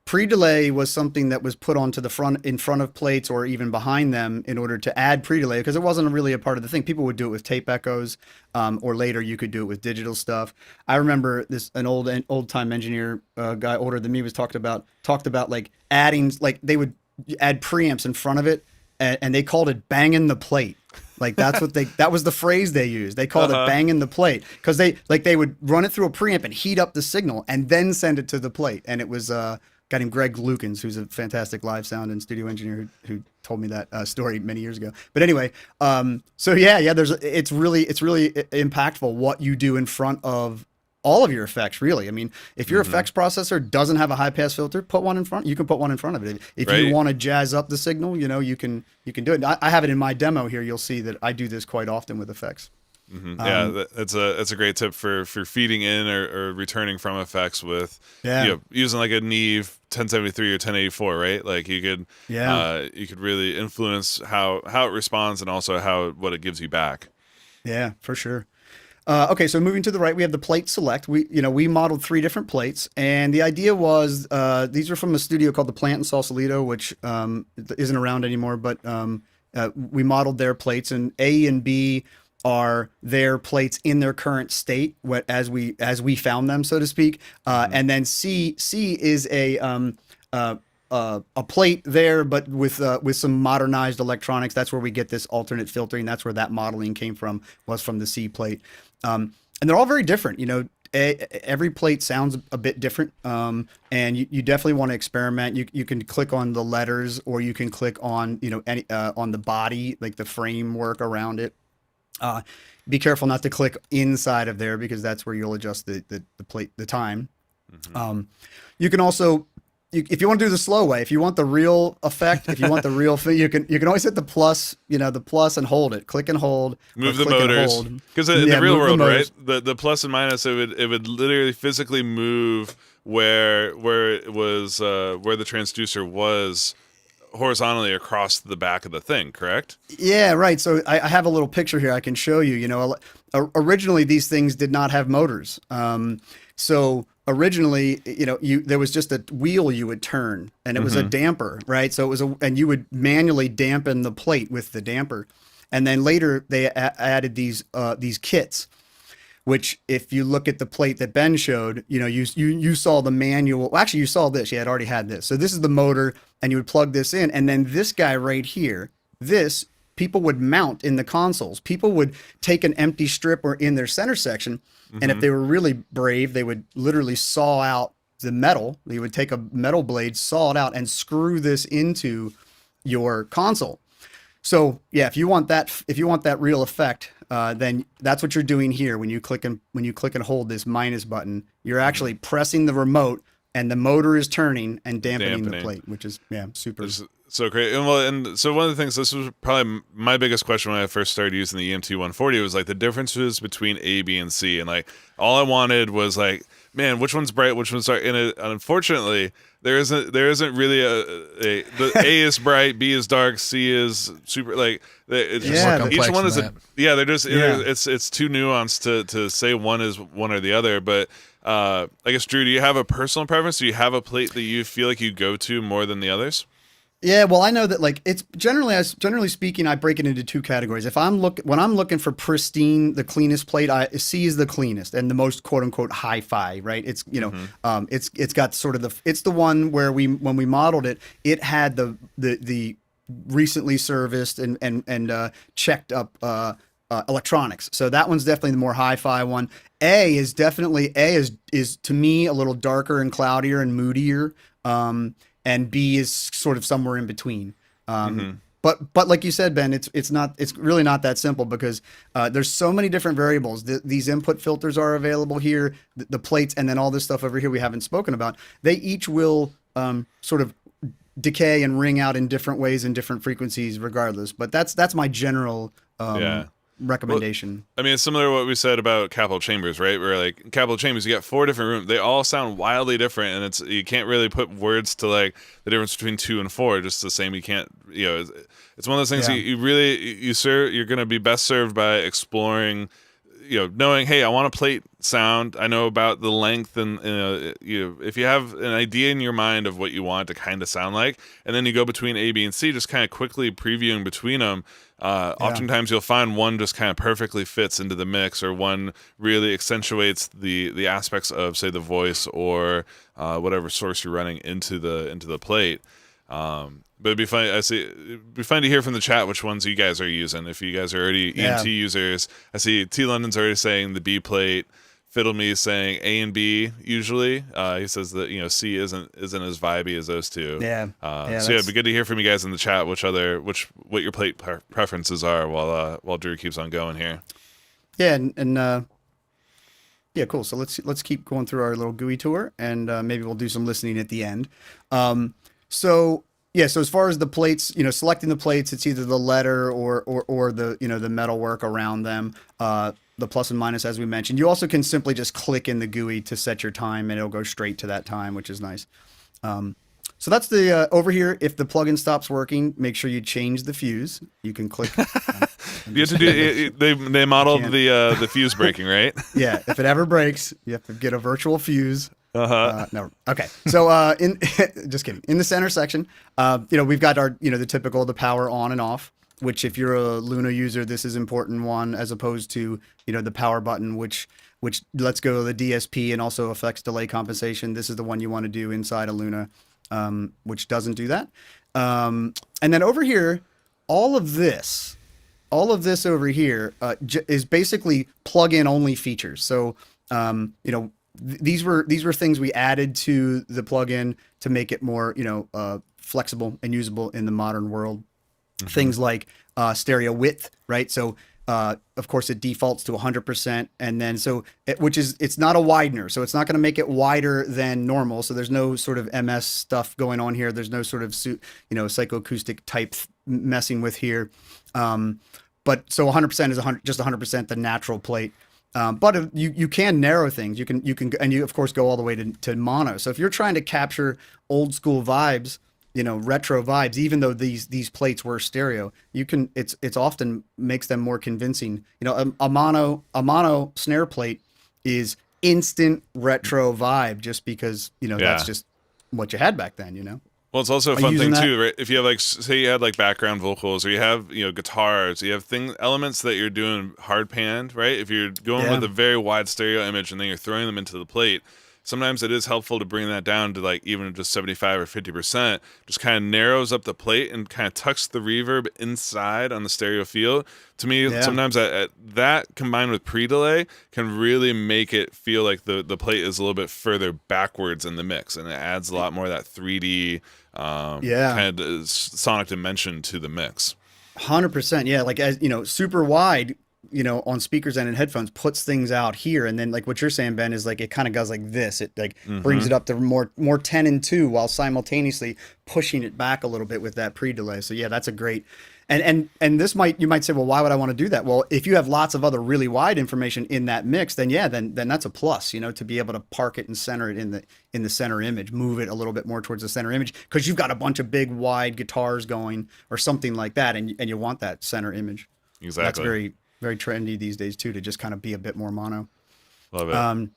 Pre-delay was something that was put onto in front of plates or even behind them in order to add pre-delay, because it wasn't really a part of the thing. People would do it with tape echoes, or later you could do it with digital stuff. I remember an old time engineer guy older than me was talked about adding, they would add preamps in front of it, and they called it banging the plate. That's what that was the phrase they used. They called it banging the plate, because they would run it through a preamp and heat up the signal and then send it to the plate. And it was guy named Greg Lukens, who's a fantastic live sound and studio engineer who told me that story many years ago. But anyway, it's really impactful what you do in front of all of your effects, really. If your effects processor doesn't have a high pass filter, put one in front. You can put one in front of it. If you want to jazz up the signal, you can do it. I have it in my demo here. You'll see that I do this quite often with effects. That's a great tip for feeding in or returning from effects with using like a Neve 1073 or 1084, right? Like you could really influence how it responds and also what it gives you back. Yeah, for sure. Okay, so moving to the right, we have the plate select. We modeled 3 different plates, and the idea was these are from a studio called the Plant in Sausalito, which isn't around anymore. But we modeled their plates, and A and B are their plates in their current state, as we found them, so to speak. And then C is a plate there, but with some modernized electronics. That's where we get this alternate filtering. That's where that modeling came from, was from the C plate. And they're all very different. Every plate sounds a bit different. And you definitely want to experiment. You can click on the letters, or you can click on, on the body, like the framework around it. Be careful not to click inside of there, because that's where you'll adjust the plate, the time. You can also, if you want to do the slow way, if you want the real effect, if you want the real thing, you can always hit the plus, the plus, and hold it. Click and hold. Move the motors. Because in the real world, right? The plus and minus, it would literally physically move where it was where the transducer was horizontally across the back of the thing, correct? Yeah, right. So I have a little picture here I can show you. Originally these things did not have motors. So originally, there was just a wheel you would turn, and it was a damper, right? So and you would manually dampen the plate with the damper. And then later they added these kits, which, if you look at the plate that Ben showed, you saw the manual. Well, actually, you saw this. You had already had this. So this is the motor, and you would plug this in, and then this guy right here, people would mount in the consoles. People would take an empty strip or in their center section, and if they were really brave, they would literally saw out the metal. They would take a metal blade, saw it out, and screw this into your console. So yeah, if you want that real effect, then that's what you're doing here. When you click and hold this minus button, you're actually pressing the remote, and the motor is turning and dampening the plate, which is super. So great. And so one of the things, this was probably my biggest question when I first started using the EMT 140, was like the differences between A, B, and C. And like all I wanted was like, man, which one's bright, which one's dark? And unfortunately, there isn't really the A is bright, B is dark, C is super, like it's just each one is they're just it's too nuanced to say one is one or the other. But I guess, Drew, do you have a personal preference? Do you have a plate that you feel like you go to more than the others? Yeah, well, I know that, like, it's generally speaking, I break it into 2 categories. When I'm looking for pristine, the cleanest plate, C is the cleanest and the most quote unquote hi-fi, right? It's it's got sort of it's the one where when we modeled it, it had the recently serviced and checked up electronics. So that one's definitely the more hi-fi one. A is to me a little darker and cloudier and moodier. And B is sort of somewhere in between. But like you said, Ben, it's really not that simple, because there's so many different variables. These input filters are available here, the plates, and then all this stuff over here we haven't spoken about. They each will sort of decay and ring out in different ways and different frequencies regardless. But that's my general recommendation. Well, I mean, it's similar to what we said about capital chambers, right? Where like capital chambers, you got 4 different rooms. They all sound wildly different, and you can't really put words to like the difference between 2 and 4. Just the same, you can't. It's one of those things you're going to be best served by exploring. Knowing, hey, I want a plate sound. I know about the length, and if you have an idea in your mind of what you want to kind of sound like, and then you go between A, B, and C, just kind of quickly previewing between them. Oftentimes you'll find one just kind of perfectly fits into the mix, or one really accentuates the aspects of, say, the voice or whatever source you're running into the plate. But it'd be fun. It'd be fun to hear from the chat which ones you guys are using. If you guys are already EMT users, I see T London's already saying the B plate. Fiddle Me is saying A and B usually. He says that C isn't as vibey as those two. So it'd be good to hear from you guys in the chat what your plate preferences are while Drew keeps on going here. Yeah, and cool. So let's keep going through our little GUI tour, and maybe we'll do some listening at the end. So Yeah, so as far as the plates, selecting the plates, it's either the letter or the the metal work around them. The plus and minus, as we mentioned. You also can simply just click in the GUI to set your time, and it'll go straight to that time, which is nice. So that's the over here. If the plugin stops working, make sure you change the fuse. You can click. You have to do. They modeled the fuse breaking, right? Yeah, if it ever breaks, you have to get a virtual fuse. No. Okay. So in just kidding. In the center section, we've got our the typical the power on and off. Which if you're a Luna user, this is important one as opposed to the power button, which lets go of the DSP and also affects delay compensation. This is the one you want to do inside a Luna, which doesn't do that. And then over here, all of this over here is basically plug-in only features. So these were things we added to the plugin to make it more flexible and usable in the modern world. Mm-hmm. Things like stereo width, right? So of course it defaults to 100%, and then it's not a widener, so it's not going to make it wider than normal. So there's no sort of MS stuff going on here. There's no sort of psychoacoustic type messing with here. But so 100% is just 100% the natural plate. But you can narrow things. You can and you of course go all the way to mono. So if you're trying to capture old school vibes, retro vibes, even though these plates were stereo, it's often makes them more convincing. A mono snare plate is instant retro vibe just because that's just what you had back then. Well, it's also a fun thing too, right? If you have say you had background vocals, or you have guitars, you have elements that you're doing hard panned, right? If you're going with a very wide stereo image and then you're throwing them into the plate, sometimes it is helpful to bring that down to even just 75 or 50%. Just kind of narrows up the plate and kind of tucks the reverb inside on the stereo field. To me, sometimes that combined with pre-delay can really make it feel like the plate is a little bit further backwards in the mix, and it adds a lot more of that 3D kind of sonic dimension to the mix. 100%, yeah. As super wide, on speakers and in headphones puts things out here, and then what you're saying, Ben, is it kind of goes like this. It brings it up to more 10 and 2 while simultaneously pushing it back a little bit with that pre-delay. So yeah, that's a great. And this you might say, well, why would I want to do that? Well, if you have lots of other really wide information in that mix, then that's a plus, to be able to park it and center it in the center image, move it a little bit more towards the center image, because you've got a bunch of big wide guitars going or something like that, and you want that center image. Exactly. That's very, very trendy these days too, to just kind of be a bit more mono. Love it.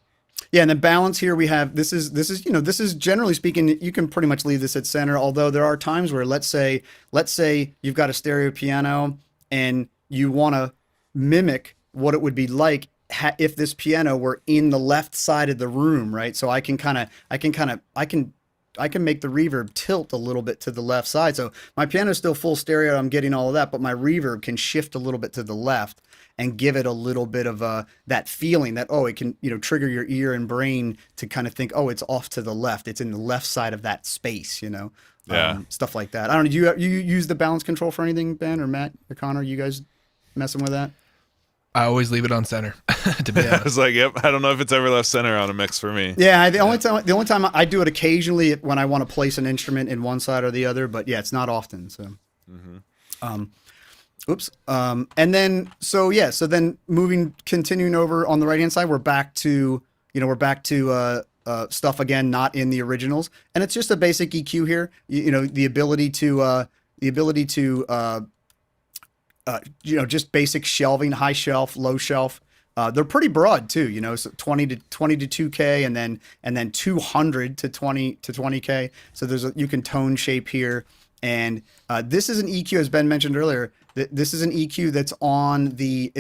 Yeah, and then balance here we have this is generally speaking, you can pretty much leave this at center, although there are times where let's say you've got a stereo piano and you want to mimic what it would be like if this piano were in the left side of the room, right? So I can make the reverb tilt a little bit to the left side. So my piano is still full stereo, I'm getting all of that, but my reverb can shift a little bit to the left and give it a little bit of that feeling that, it can, trigger your ear and brain to kind of think, it's off to the left. It's in the left side of that space, stuff like that. I don't know. Do you use the balance control for anything, Ben or Matt or Connor? You guys messing with that? I always leave it on center, to be honest. I was like, yep. I don't know if it's ever left center on a mix for me. Yeah, the only time I do it occasionally when I want to place an instrument in one side or the other, but yeah, it's not often. So, and then then continuing over on the right hand side, we're back to stuff again, not in the originals, and it's just a basic EQ here. The ability to just basic shelving, high shelf, low shelf. They're pretty broad too, so 20 to 2K and then 200 to 20K. So you can tone shape here. And this is an EQ, as Ben mentioned earlier. This is an EQ that's on the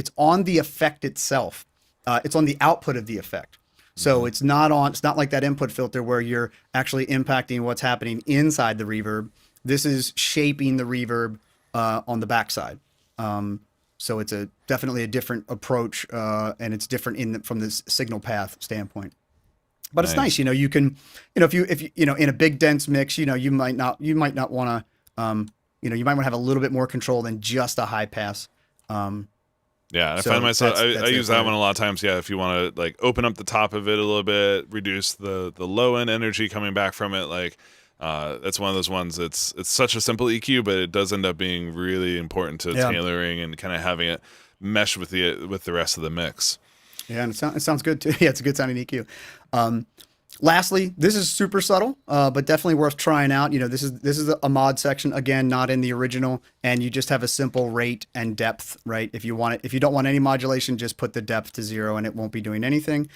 effect itself. It's on the output of the effect. So it's not like that input filter where you're actually impacting what's happening inside the reverb. This is shaping the reverb on the backside. So it's definitely a different approach, and it's different from this signal path standpoint. But it's nice, you can, if you in a big dense mix, you might not want to, you might want to have a little bit more control than just a high pass. Yeah, I find myself, I use that one a lot of times. Yeah, if you want to open up the top of it a little bit, reduce the low end energy coming back from it, That's one of those ones. It's such a simple EQ, but it does end up being really important to tailoring and kind of having it mesh with the rest of the mix. Yeah, and it sounds good too. Yeah, it's a good sounding EQ. Lastly, this is super subtle, but definitely worth trying out. You know, this is a mod section, again, not in the original, and you just have a simple rate and depth, right? If you don't want any modulation, just put the depth to 0 and it won't be doing anything.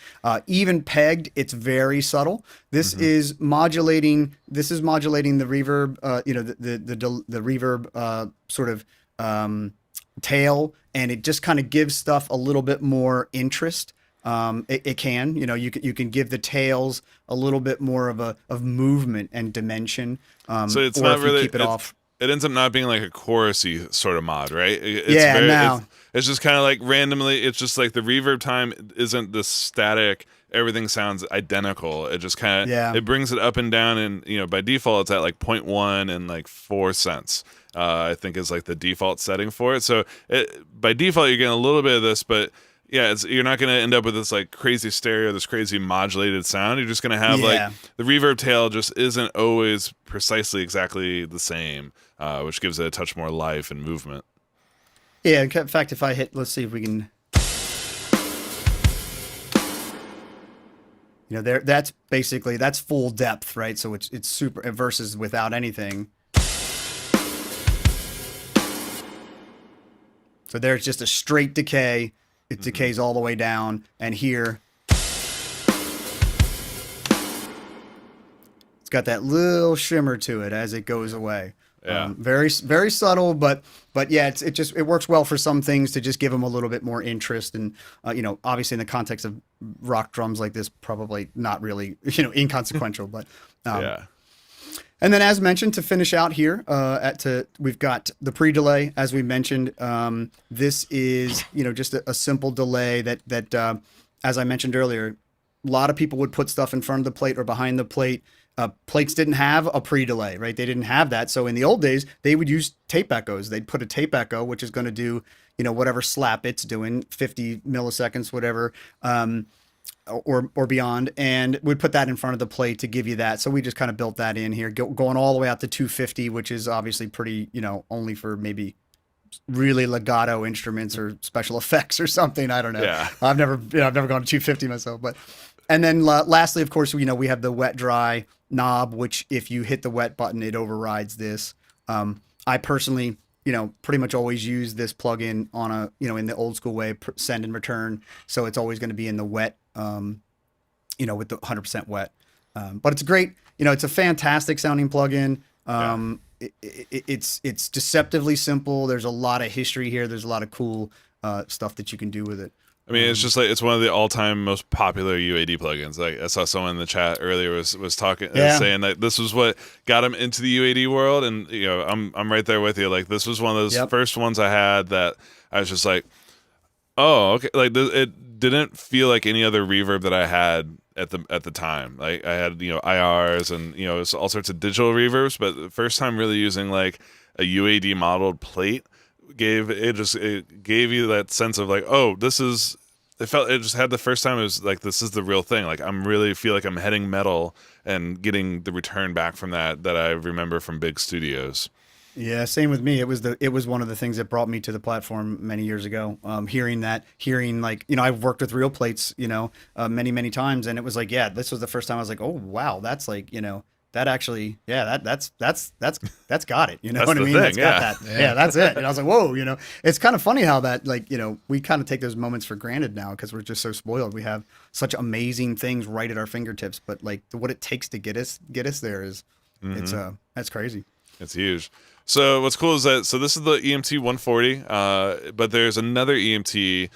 Even pegged, it's very subtle. This is modulating the reverb, the reverb sort of tail, and it just kind of gives stuff a little bit more interest. It can, you know, you can give the tails a little bit more of movement and dimension. So it's or not if really you keep it off. It ends up not being like a chorusy sort of mod, right? It's just kind of like randomly. It's just like the reverb time isn't this static. Everything sounds identical. It just kind of it brings it up and down, and you know, by default it's at like 0.1 and like 4 cents. I think is like the default setting for it. So by default you're getting a little bit of this, but yeah, you're not going to end up with this like crazy stereo, this crazy modulated sound. You're just going to have like the reverb tail just isn't always precisely exactly the same, which gives it a touch more life and movement. Yeah, in fact, if I hit, let's see if we can, you know, that's full depth, right? So it's super versus without anything. So there's just a straight decay. It decays all the way down, and here it's got that little shimmer to it as it goes away. Yeah. Very, very subtle, but yeah, it works well for some things to just give them a little bit more interest, and you know, obviously in the context of rock drums like this, probably not really, you know, inconsequential, but yeah. And then, as mentioned, to finish out here, we've got the pre-delay, as we mentioned. This is, you know, just a simple delay that as I mentioned earlier, a lot of people would put stuff in front of the plate or behind the plate. Plates didn't have a pre-delay, right? They didn't have that. So in the old days, they would use tape echoes. They'd put a tape echo, which is going to do, you know, whatever slap it's doing, 50 milliseconds, whatever. Or beyond, and we'd put that in front of the plate to give you that. So we just kind of built that in here, going all the way out to 250, which is obviously pretty, you know, only for maybe really legato instruments or special effects or something. I don't know. Yeah. I've never gone to 250 myself, but. And then lastly, of course, you know, we have the wet dry knob, which if you hit the wet button, it overrides this. I personally, you know, pretty much always use this plugin on a, you know, in the old school way, send and return. So it's always going to be in the wet, you know, with the 100% wet. But it's great. You know, it's a fantastic sounding plugin. It's deceptively simple. There's a lot of history here. There's a lot of cool stuff that you can do with it. I mean, it's just like it's one of the all-time most popular UAD plugins. Like I saw someone in the chat earlier was talking, saying that this was what got him into the UAD world, and you know, I'm right there with you. Like this was one of those first ones I had that I was just like, oh, okay. Like it didn't feel like any other reverb that I had at the time. Like I had, you know, IRs and, you know, all sorts of digital reverbs, but the first time really using like a UAD modeled plate it gave you that sense of like, oh, it just had the first time it was like, this is the real thing. Like I'm really feel like I'm heading metal and getting the return back from that I remember from big studios. Yeah, same with me. It was one of the things that brought me to the platform many years ago. Hearing like, you know, I've worked with real plates, you know, many times, and it was like, yeah, this was the first time I was like, oh wow, that's like, you know, that actually, yeah, that's got it. You know what I mean? That's got that. Yeah, that's it. And I was like, whoa, you know, it's kind of funny how that, like, you know, we kind of take those moments for granted now because we're just so spoiled. We have such amazing things right at our fingertips, but like what it takes to get us there is, that's crazy. It's huge. So what's cool is that, so this is the EMT 140, but there's another EMT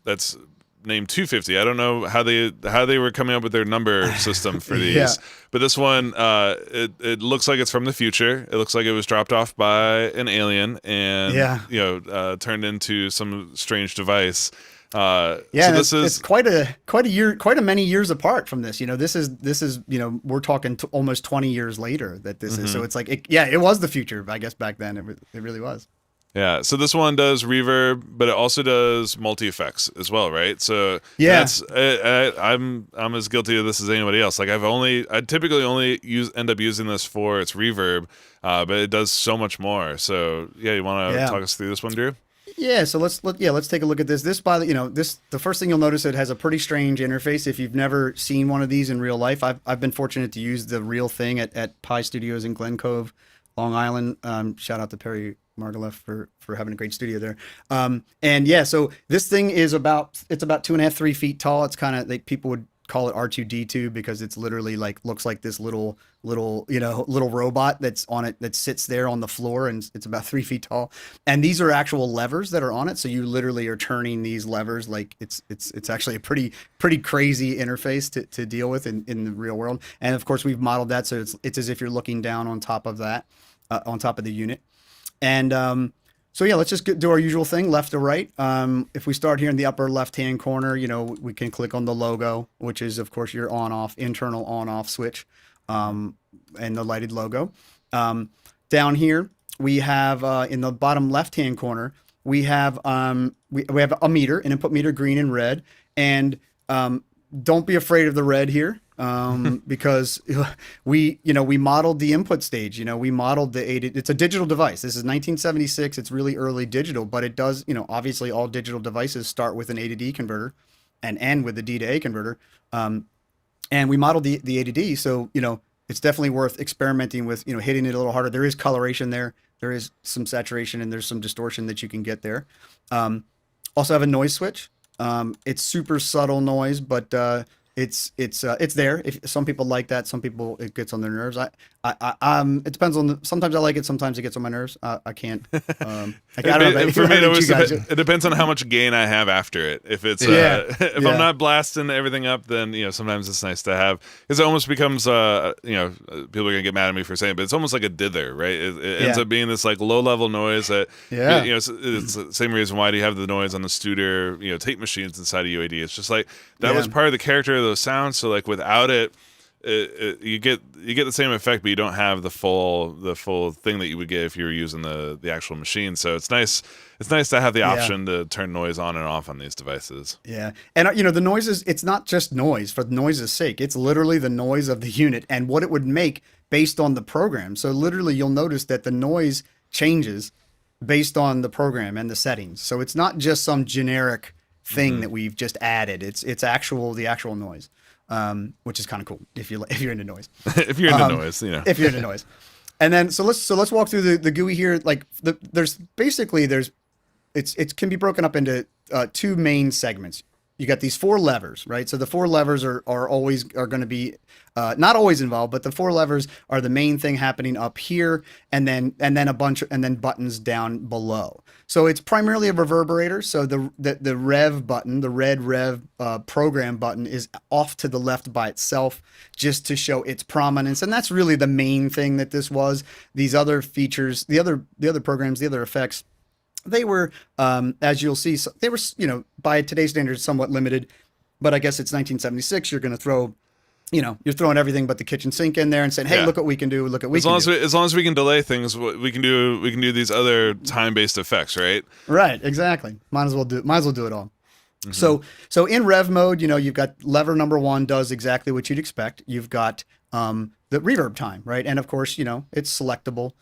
that's named 250. I don't know how they were coming up with their number system for these, but this one, it looks like it's from the future. It looks like it was dropped off by an alien and you know, turned into some strange device. So this is quite a many years apart from this. You know, this is you know, we're talking almost 20 years later that this is. So it's like, it was the future, I guess back then. It really was. Yeah, so this one does reverb, but it also does multi effects as well, right? So Yeah. that's I'm as guilty of this as anybody else. Like I typically only end up using this for its reverb, but it does so much more. So yeah, you want to Yeah. talk us through this one, Drew? Yeah, so let's take a look at this. The first thing you'll notice, it has a pretty strange interface. If you've never seen one of these in real life, I've been fortunate to use the real thing at Pi Studios in Glen Cove, Long Island. Shout out to Perry Margalef for having a great studio there. And yeah, so this thing is about 2.5, 3 feet tall. It's kind of like people would call it R2D2 because it's literally looks like this little robot that's on it, that sits there on the floor, and it's about 3 feet tall. And these are actual levers that are on it, so you literally are turning these levers. Like it's actually a pretty crazy interface to deal with in the real world. And of course we've modeled that so it's as if you're looking down on top of that, on top of the unit. And so yeah, let's just do our usual thing, left to right. If we start here in the upper left-hand corner, we can click on the logo, which is of course your internal on-off switch, and the lighted logo. Down here we have in the bottom left-hand corner we have we have a meter, an input meter, green and red, and don't be afraid of the red here. Because we modeled the input stage. We modeled it's a digital device. This is 1976. It's really early digital, but it does, obviously all digital devices start with an A to D converter and end with a D to A converter. And we modeled the A to D. So, it's definitely worth experimenting with, hitting it a little harder. There is coloration there. There is some saturation and there's some distortion that you can get there. Also have a noise switch. It's super subtle noise, but, it's there. If some people like that, some people it gets on their nerves. It depends on sometimes I like it, sometimes it gets on my nerves. I can't. I don't know. For me, it depends on how much gain I have after it. If it's I'm not blasting everything up, then sometimes it's nice to have. Because it almost becomes people are gonna get mad at me for saying it, but it's almost like a dither, right? It ends up being this like low level noise that it's the same reason why do you have the noise on the Studer tape machines inside of UAD. It's just like that was part of the character of those sounds. So like without it, you get the same effect, but you don't have the full thing that you would get if you were using the actual machine. So it's nice to have the option to turn noise on and off on these devices. Yeah, and the noises, it's not just noise for the noise's sake. It's literally the noise of the unit and what it would make based on the program. So literally, you'll notice that the noise changes based on the program and the settings. So it's not just some generic thing that we've just added. It's the actual noise. Which is kind of cool if you're into noise. If you're into noise, If you're into noise, and then so let's walk through the GUI here. Like it can be broken up into two main segments. You got these 4 levers, right? So the 4 levers are going to be not always involved, but the 4 levers are the main thing happening up here, and then buttons down below. So it's primarily a reverberator. So the rev button, the red rev program button, is off to the left by itself, just to show its prominence, and that's really the main thing that this was. These other features, the other programs, the other effects, they were, as you'll see, they were, by today's standards, somewhat limited. But I guess it's 1976. You're going to throw, you're throwing everything but the kitchen sink in there and saying, "Hey, look what we can do. Look what we can do." As long as we can delay things, we can do these other time-based effects, right? Right. Exactly. Might as well do it all. So in rev mode, you've got lever number 1 does exactly what you'd expect. You've got the reverb time, right? And of course, it's selectable.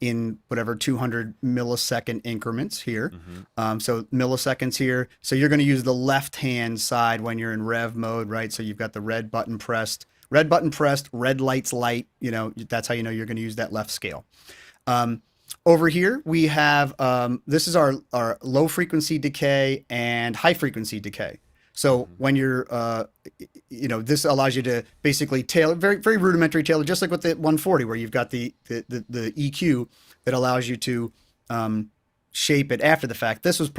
In whatever 200 millisecond increments here. So milliseconds here. So you're going to use the left-hand side when you're in rev mode, right? So you've got the red button pressed, red lights light, that's how you're going to use that left scale. Over here, we have, this is our low frequency decay and high frequency decay. So when you're, this allows you to basically tailor, very, very rudimentary tailor, just like with the 140, where you've got the EQ that allows you to shape it after the fact. This is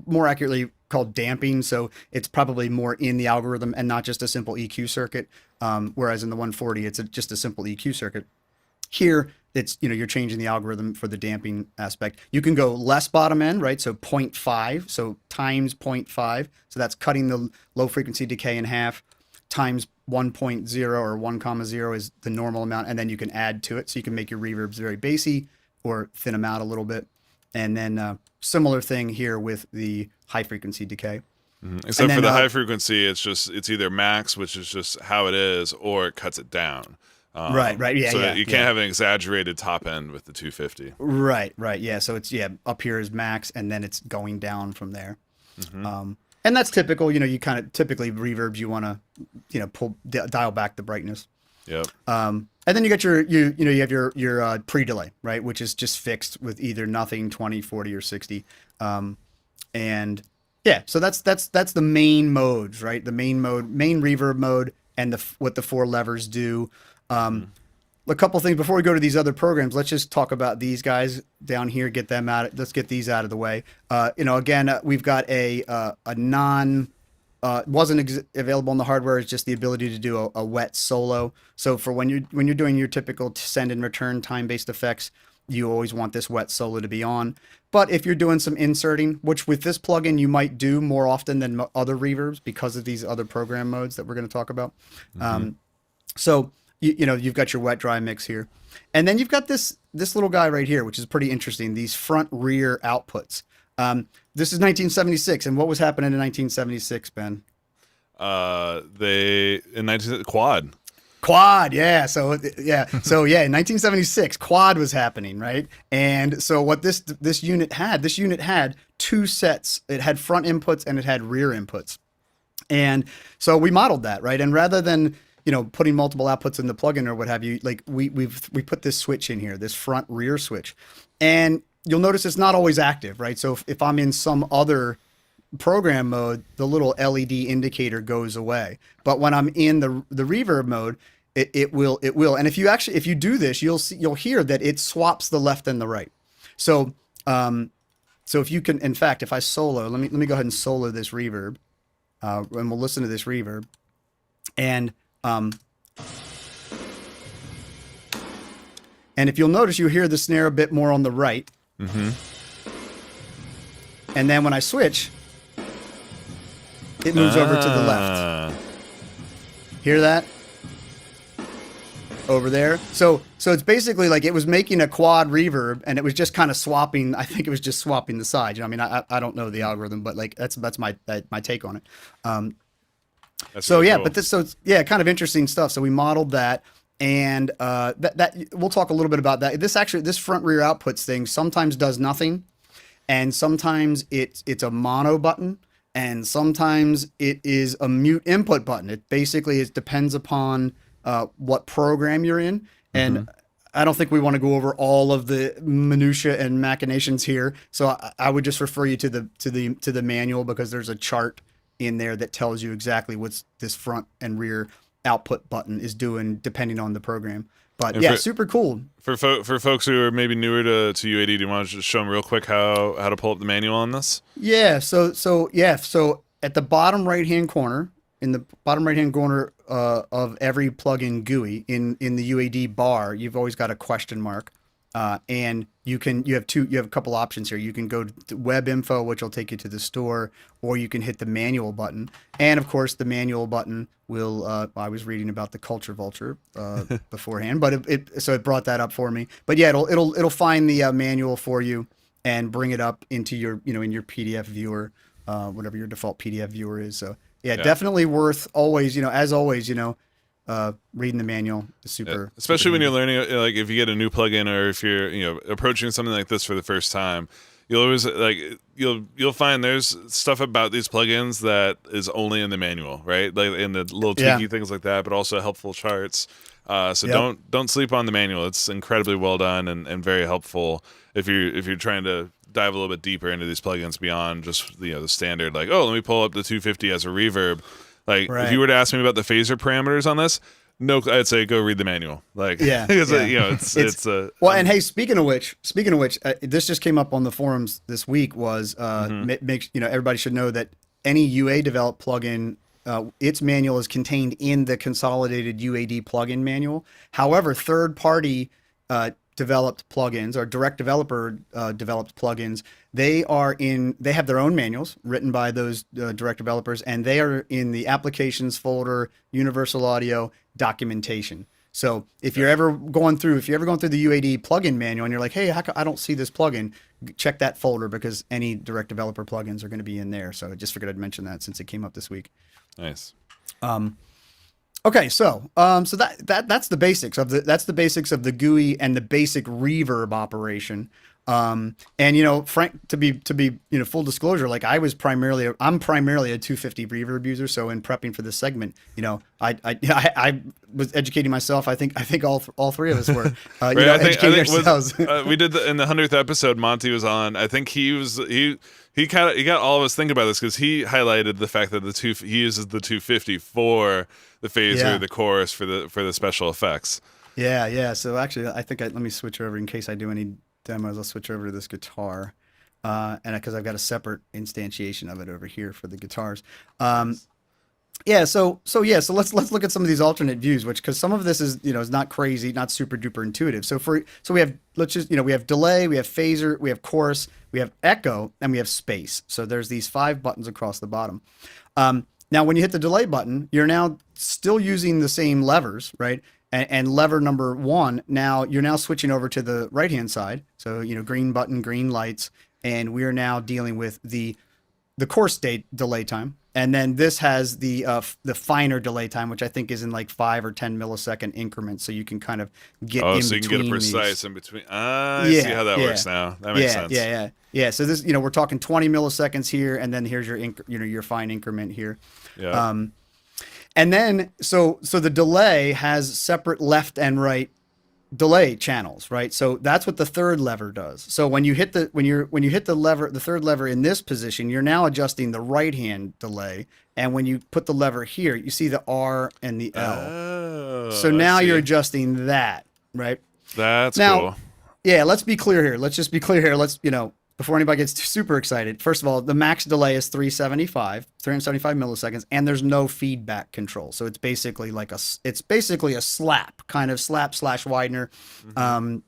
more accurately called damping, so it's probably more in the algorithm and not just a simple EQ circuit. Whereas in the 140, it's just a simple EQ circuit. Here, it's, you're changing the algorithm for the damping aspect. You can go less bottom end, right? So 0.5, so times 0.5. So that's cutting the low frequency decay in half, times 1.0 or 1,0 is the normal amount. And then you can add to it. So you can make your reverbs very bassy or thin them out a little bit. And then similar thing here with the high frequency decay. Except for the high frequency, it's either max, which is just how it is, or it cuts it down. Right. Yeah. So yeah, you can't have an exaggerated top end with the 250. Right. Yeah. So it's up here is max, and then it's going down from there. And that's typical. You kind of typically reverbs you want to dial back the brightness. Yep. And then you got you have your pre-delay, right, which is just fixed with either nothing, 20, 40, or 60. And yeah, so that's the main modes, right? The main reverb mode, and what the 4 levers do. A couple things before we go to these other programs. Let's just talk about these guys down here. Get them out. Let's get these out of the way. Again, we've got a non. Wasn't available on the hardware. It's just the ability to do a wet solo. So for when you're doing your typical send and return time-based effects, you always want this wet solo to be on. But if you're doing some inserting, which with this plugin you might do more often than other reverbs because of these other program modes that we're going to talk about. So you've got your wet dry mix here, and then you've got this little guy right here, which is pretty interesting. These front rear outputs. This is 1976, and what was happening in 1976, Ben? Quad, yeah. So in 1976, quad was happening, right? And so what this unit had 2 sets. It had front inputs and it had rear inputs, and so we modeled that, right? And rather than putting multiple outputs in the plugin or what have you, like we put this switch in here, this front rear switch, and you'll notice it's not always active, right? So if I'm in some other program mode, the little LED indicator goes away. But when I'm in the reverb mode, it will. And if you do this, you'll hear that it swaps the left and the right. So if you can, in fact, if I solo, let me go ahead and solo this reverb, and we'll listen to this reverb, and if you'll notice, you hear the snare a bit more on the right. And then when I switch, it moves over to the left. Hear that? Over there. So it's basically like it was making a quad reverb, and it was just kind of swapping. I think it was just swapping the sides. I mean, I don't know the algorithm, but like that's my take on it. So yeah, cool. But it's kind of interesting stuff. So we modeled that. And that we'll talk a little bit about that. This front rear outputs thing sometimes does nothing, and sometimes it's a mono button, and sometimes it is a mute input button. It basically depends upon what program you're in, and I don't think we want to go over all of the minutia and machinations here. So I would just refer you to the manual, because there's a chart in there that tells you exactly what's this front and rear output button is doing depending on the program. But super cool. For folks who are maybe newer to UAD, do you want to just show them real quick how to pull up the manual on this? Yeah. So at the bottom right hand corner, of every plugin GUI in the UAD bar, you've always got a question mark. And you have a couple options here. You can go to web info, which will take you to the store, or you can hit the manual button. And of course, the manual button will. I was reading about the Culture Vulture beforehand, but it brought that up for me. But yeah, it'll find the manual for you and bring it up into your in your PDF viewer, whatever your default PDF viewer is. So yeah, definitely worth always as always reading the manual is super. Especially when you're learning, like if you get a new plugin, or if you're approaching something like this for the first time, you'll always you'll find there's stuff about these plugins that is only in the manual, right? Like in the little tweaky things like that, but also helpful charts. Don't sleep on the manual. It's incredibly well done and very helpful if you're trying to dive a little bit deeper into these plugins beyond just the standard, like, oh, let me pull up the 250 as a reverb. Like, if you were to ask me about the phaser parameters on this, no, I'd say go read the manual. Like, because it's well. And hey, speaking of which, this just came up on the forums this week. Was everybody should know that any UA developed plugin, its manual is contained in the consolidated UAD plugin manual. However, third party developed plugins or direct developer developed plugins, they have their own manuals written by those direct developers, and they are in the applications folder, Universal Audio documentation. So if you're ever going through the UAD plugin manual and you're like, hey, how come I don't see this plugin? Check that folder because any direct developer plugins are going to be in there. So I just figured I'd mention that since it came up this week. Nice. Okay, so that's the basics of the GUI and the basic reverb operation. And Frank, to be full disclosure, like I'm primarily a 250 reverb user. So in prepping for this segment, I was educating myself. I think all three of us were, educating ourselves. We did in the 100th episode. Monty was on. I think he got all of us thinking about this because he highlighted the fact that he uses the 250 for the phaser, the chorus for the special effects. Yeah. So actually, I think let me switch over in case I do any demos. I'll switch over to this guitar, and because I've got a separate instantiation of it over here for the guitars. So let's look at some of these alternate views, because some of this is is not crazy, not super duper intuitive. So we have we have delay, we have phaser, we have chorus, we have echo, and we have space. So there's these 5 buttons across the bottom. Now when you hit the delay button, you're now still using the same levers, right? And lever number 1, now you're switching over to the right hand side. So green button, green lights, and we are now dealing with the chorus state delay time. And then this has the finer delay time, which I think is in like 5 or 10 millisecond increments, so you can kind of get in between. So you can get it precise in between. I see how that works now. That makes sense. Yeah. So this, we're talking 20 milliseconds here, and then here's your your fine increment here. Yeah. And then so the delay has separate left and right delay channels, right? So that's what the third lever does. So when you hit the the third lever in this position, you're now adjusting the right hand delay, and when you put the lever here, you see the R and the L. Oh, so now you're adjusting that, right? That's now, cool. Yeah, let's be clear here. Let's just be clear here. Let's before anybody gets super excited. First of all, the max delay is 375 milliseconds, and there's no feedback control. So it's basically a slap slash widener. But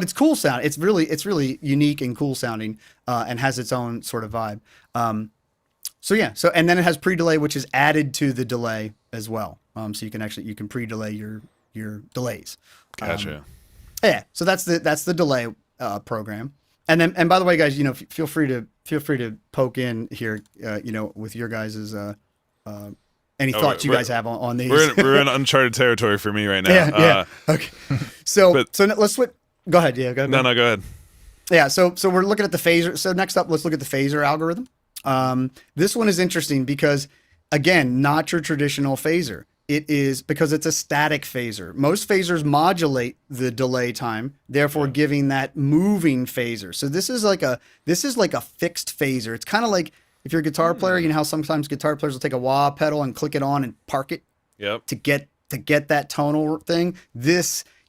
it's cool sound. It's really unique and cool sounding, and has its own sort of vibe. So and then it has pre-delay, which is added to the delay as well. So you can pre-delay your delays. Gotcha. So that's the delay program. And by the way, guys, feel free to poke in here, with your guys's any thoughts you guys have on these. We're in uncharted territory for me right now. Yeah. Okay. So let's switch. Go ahead. Yeah. Go ahead. No, go ahead. Yeah. So we're looking at the phaser. So next up, let's look at the phaser algorithm. This one is interesting because, again, not your traditional phaser. It is because it's a static phaser. Most phasers modulate the delay time, therefore giving that moving phaser. So this is like a fixed phaser. It's kind of like if you're a guitar player, you know how sometimes guitar players will take a wah pedal and click it on and park it. Yep. To get that tonal thing.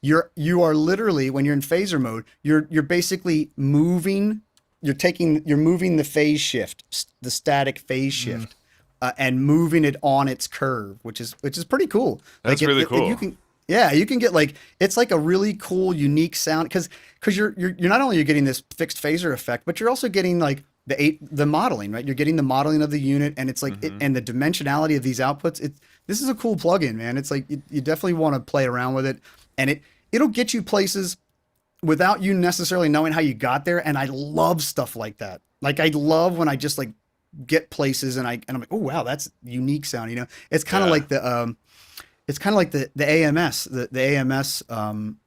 You are literally, when you're in phaser mode, you're basically moving. You're moving the phase shift, the static phase shift. And moving it on its curve, which is pretty cool. That's really cool. You can get it's like a really cool, unique sound because you're not only getting this fixed phaser effect, but you're also getting like the modeling, right? You're getting the modeling of the unit, and it's like and the dimensionality of these outputs. This is a cool plugin, man. It's like you definitely want to play around with it, and it'll get you places without you necessarily knowing how you got there. And I love stuff like that. Like I love when I just like get places and I'm like, oh wow, that's unique sound. It's kind of like the AMS, the AMS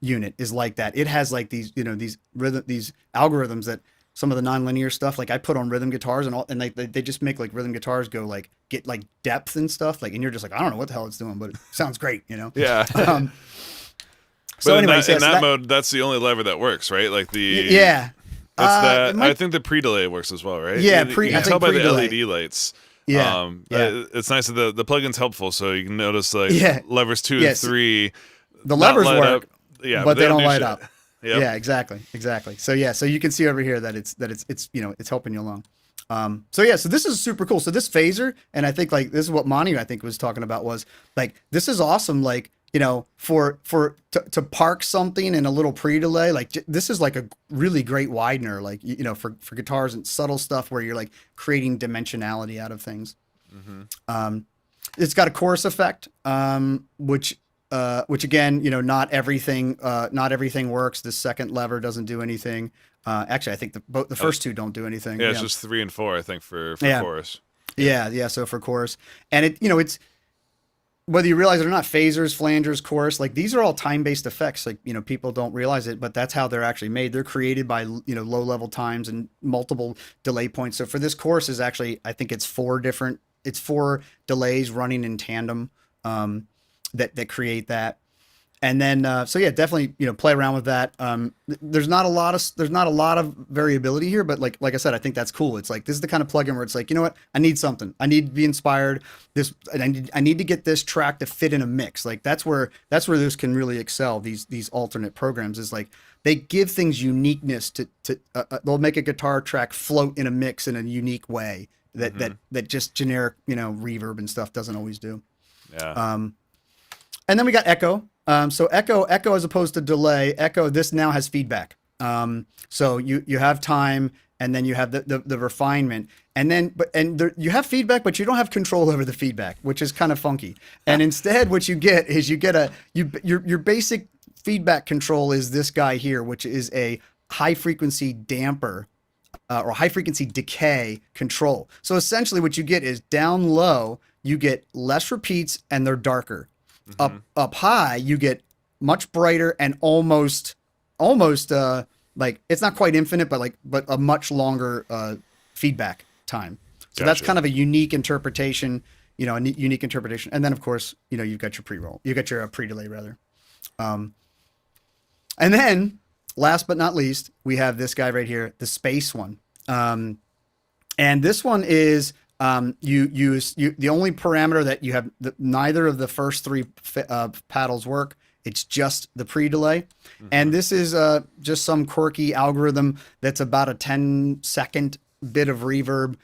unit is like that. It has like these these algorithms that some of the nonlinear stuff like I put on rhythm guitars and they just make like rhythm guitars go like get like depth and stuff like, and you're just like, I don't know what the hell it's doing, but it sounds great. Yeah. So in anyway, that mode, that's the only lever that works, right? Like I think the pre-delay works as well, right? Yeah, you can tell by the LED lights. Yeah, it's nice that the plugin's helpful, so you can notice like levers 2 and 3. The levers work, but they don't light up. Yep. Yeah, exactly. So you can see over here that it's helping you along. So this is super cool. So this phaser, and I think like this is what Monty I think was talking about, was like this is awesome. Like to park something in a little pre-delay, like this is like a really great widener, like for guitars and subtle stuff where you're like creating dimensionality out of things. It's got a chorus effect, which again, not everything works. The second lever doesn't do anything. Actually, I think the first two don't do anything. Yeah, it's just 3 and 4, I think, for Yeah. chorus. Yeah. So for chorus, and it's whether you realize it or not, phasers, flangers, chorus, like these are all time-based effects. Like, people don't realize it, but that's how they're actually made. They're created by, low-level times and multiple delay points. So for this chorus is actually, I think it's 4 delays running in tandem that create that. And then, so yeah, definitely, play around with that. There's not a lot of variability here, but like I said, I think that's cool. It's like, this is the kind of plugin where it's like, you know what? I need something. I need to be inspired. I need to get this track to fit in a mix. Like that's where this can really excel. These alternate programs is like, they give things uniqueness to they'll make a guitar track float in a mix in a unique way that just generic, reverb and stuff doesn't always do. Yeah. And then we got echo. So echo as opposed to delay, echo, this now has feedback. So you have time, and then you have the refinement, and then you have feedback, but you don't have control over the feedback, which is kind of funky. And instead, what you get is your basic feedback control is this guy here, which is a high frequency damper or high frequency decay control. So essentially, what you get is down low, you get less repeats and they're darker. Up high, you get much brighter and almost like, it's not quite infinite, but a much longer feedback time. So that's kind of a unique interpretation, unique interpretation. And then of course, you've got your pre-roll, you got your pre-delay rather. And then last but not least, we have this guy right here, the space one. And this one is, you use the only parameter that you have, neither of the first 3 paddles work. It's just the pre-delay. And this is just some quirky algorithm that's about a 10-second bit of reverb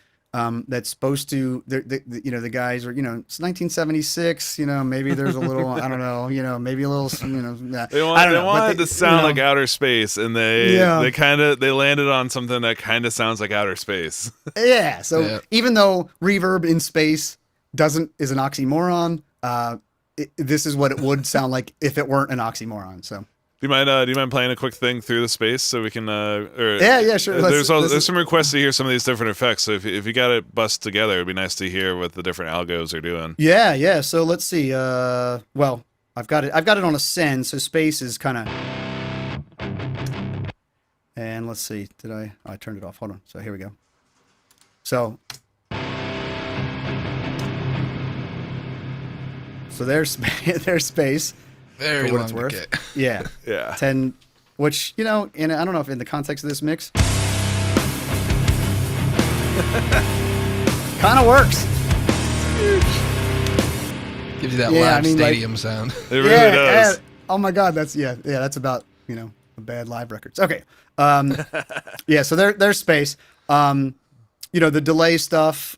that's supposed to, the guys are, it's 1976, maybe there's a little, I don't know, maybe a little, They wanted to sound like outer space, and they landed on something that kind of sounds like outer space. Yeah. So even though reverb in space is an oxymoron, this is what it would sound like if it weren't an oxymoron. So. Do you mind playing a quick thing through the space so we can? Yeah, sure. There's some requests to hear some of these different effects. So if you got it bust together, it'd be nice to hear what the different algos are doing. Yeah. So let's see. Well, I've got it on a send. So space is kind of. And let's see. I turned it off. Hold on. So here we go. So there's space. Very for what long it's worth. decay. Yeah. Yeah. 10, which, and I don't know if in the context of this mix, kind of works. Gives you that live stadium sound. It really does. Yeah, oh my God, that's about, a bad live records. Okay. Yeah, so there's space. The delay stuff,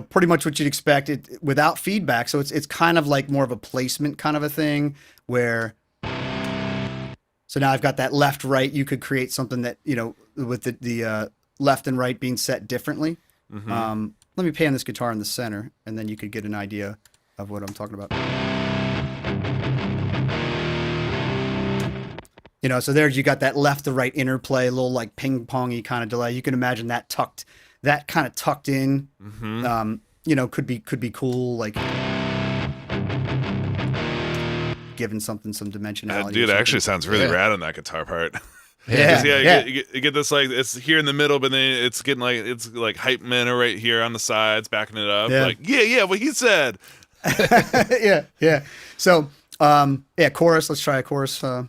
pretty much what you'd expect it without feedback. So it's kind of like more of a placement kind of a thing where, so now I've got that left, right, you could create something that, with the left and right being set differently. Let me pan this guitar in the center and then you could get an idea of what I'm talking about. So there you got that left to right interplay, a little like ping pongy kind of delay. You can imagine that kind of tucked in, could be cool, like giving something some dimensionality. Dude, it actually sounds really rad on that guitar part. Yeah. You get this, like, it's here in the middle, but then it's getting like hype men are right here on the sides backing it up. Like, what he said. Yeah. So, chorus. Let's try a chorus. A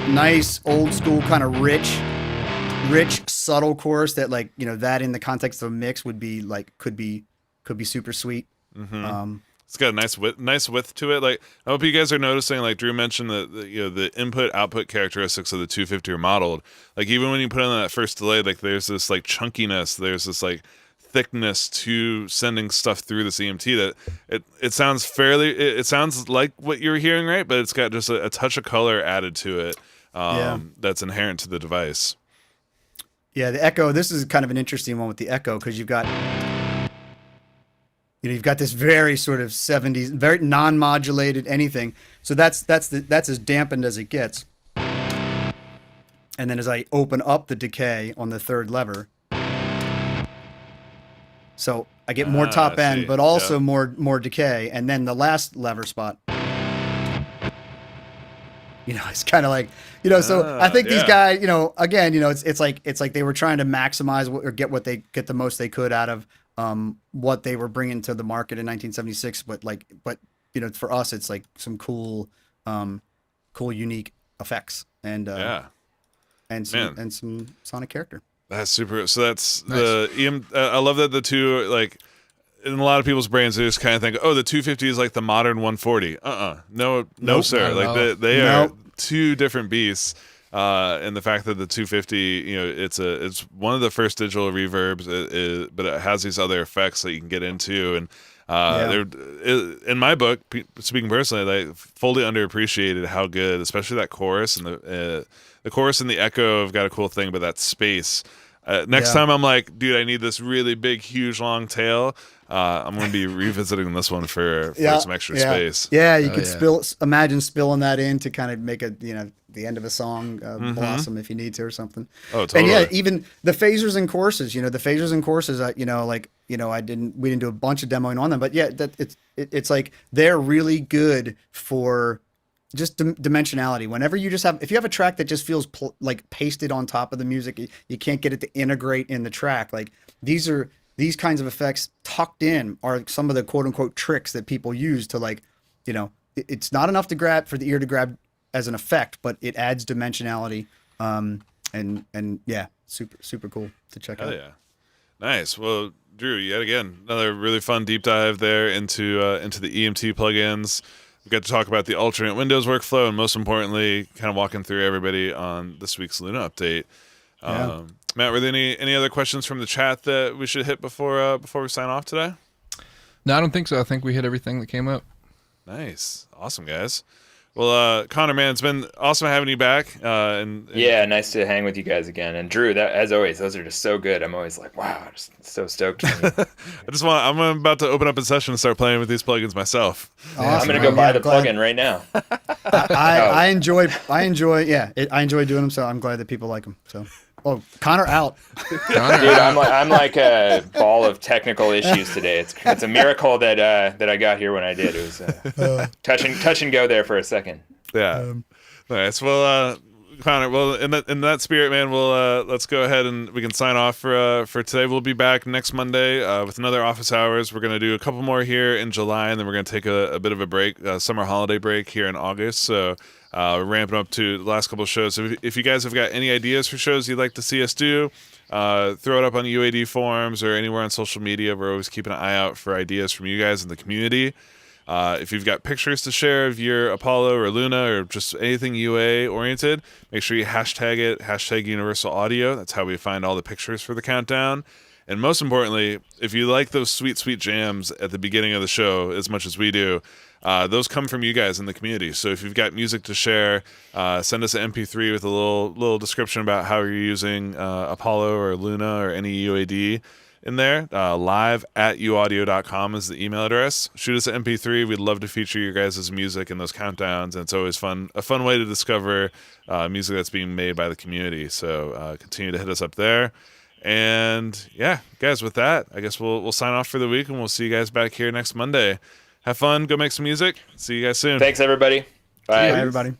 nice old school kind of rich subtle chorus that, like, that in the context of a mix would be like could be super sweet. It's got a nice width to it. Like, I hope you guys are noticing, like Drew mentioned, the input output characteristics of the 250 are modeled. Like, even when you put on that first delay, like, there's this like chunkiness, there's this like thickness to sending stuff through this EMT that it sounds it sounds like what you're hearing, right? But it's got just a touch of color added to it. That's inherent to the device. Yeah, the echo. This is kind of an interesting one with the echo because you've got this very sort of 70s, very non-modulated anything. So that's as dampened as it gets. And then as I open up the decay on the third lever, so I get more top I end, see. but also Yeah. more decay. And then the last lever spot, it's kind of like, so I think these yeah. guys, again, it's like they were trying to maximize or get the most they could out of what they were bringing to the market in 1976. But for us, it's like some cool, unique effects and Yeah. and some sonic character. That's super. So that's Nice. the EM. I love that the two, like, in a lot of people's brains, they just kind of think, oh, the 250 is like the modern 140. No, Nope. sir. Not Like at all. they are Nope. two different beasts. And the fact that the 250, it's one of the first digital reverbs, but it has these other effects that you can get into, and in my book, speaking personally, I fully underappreciated how good, especially that chorus and the chorus and the echo have got a cool thing, but that space. Next time I'm like, dude, I need this really big, huge, long tail. I'm going to be revisiting this one for some extra space. Yeah, you Oh, could yeah. imagine spilling that in to kind of make the end of a song blossom if you need to or something. Oh, totally. And yeah, even the phasers and courses, we didn't do a bunch of demoing on them, but yeah, it's like they're really good for just dimensionality. Whenever if you have a track that just feels like pasted on top of the music, you can't get it to integrate in the track. Like these kinds of effects tucked in are some of the quote unquote tricks that people use to it's not enough for the ear to grab as an effect, but it adds dimensionality. And yeah, super cool to check Hell out. yeah. Nice. Well, Drew, yet again, another really fun deep dive there into the EMT plugins. We got to talk about the alternate Windows workflow, and most importantly, kind of walking through everybody on this week's Luna update. Yeah. Matt, were there any other questions from the chat that we should hit before we sign off today? No, I don't think so. I think we hit everything that came up. Nice, awesome, guys. Well, Connor, man, it's been awesome having you back. And Yeah, nice to hang with you guys again. And Drew, as always, those are just so good. I'm always like, wow, just so stoked. I'm about to open up a session and start playing with these plugins myself. I'm gonna go buy the plugin right now. I enjoy doing them, so I'm glad that people like them. So, Connor out. Dude, I'm like a ball of technical issues today. It's a miracle that I got here when I did. It was touch and go there for a second. Yeah. Nice. Well, Connor, well, in that spirit, man, we'll let's go ahead and we can sign off for today. We'll be back next Monday with another office hours. We're gonna do a couple more here in July, and then we're gonna take a bit of a break, summer holiday break here in August. So we're ramping up to the last couple of shows. So if you guys have got any ideas for shows you'd like to see us do, throw it up on UAD forums or anywhere on social media. We're always keeping an eye out for ideas from you guys in the community. If you've got pictures to share of your Apollo or Luna or just anything UA oriented, make sure you hashtag it, hashtag Universal Audio. That's how we find all the pictures for the countdown. And most importantly, if you like those sweet, sweet jams at the beginning of the show as much as we do, those come from you guys in the community. So if you've got music to share, send us an MP3 with a little description about how you're using Apollo or Luna or any UAD in there. live@uaudio.com is the email address. Shoot us an MP3. We'd love to feature your guys' music in those countdowns, and it's always a fun way to discover music that's being made by the community. So continue to hit us up there. And yeah, guys, with that, I guess we'll sign off for the week, and we'll see you guys back here next Monday. Have fun. Go make some music. See you guys soon. Thanks, everybody. Bye. Bye, everybody.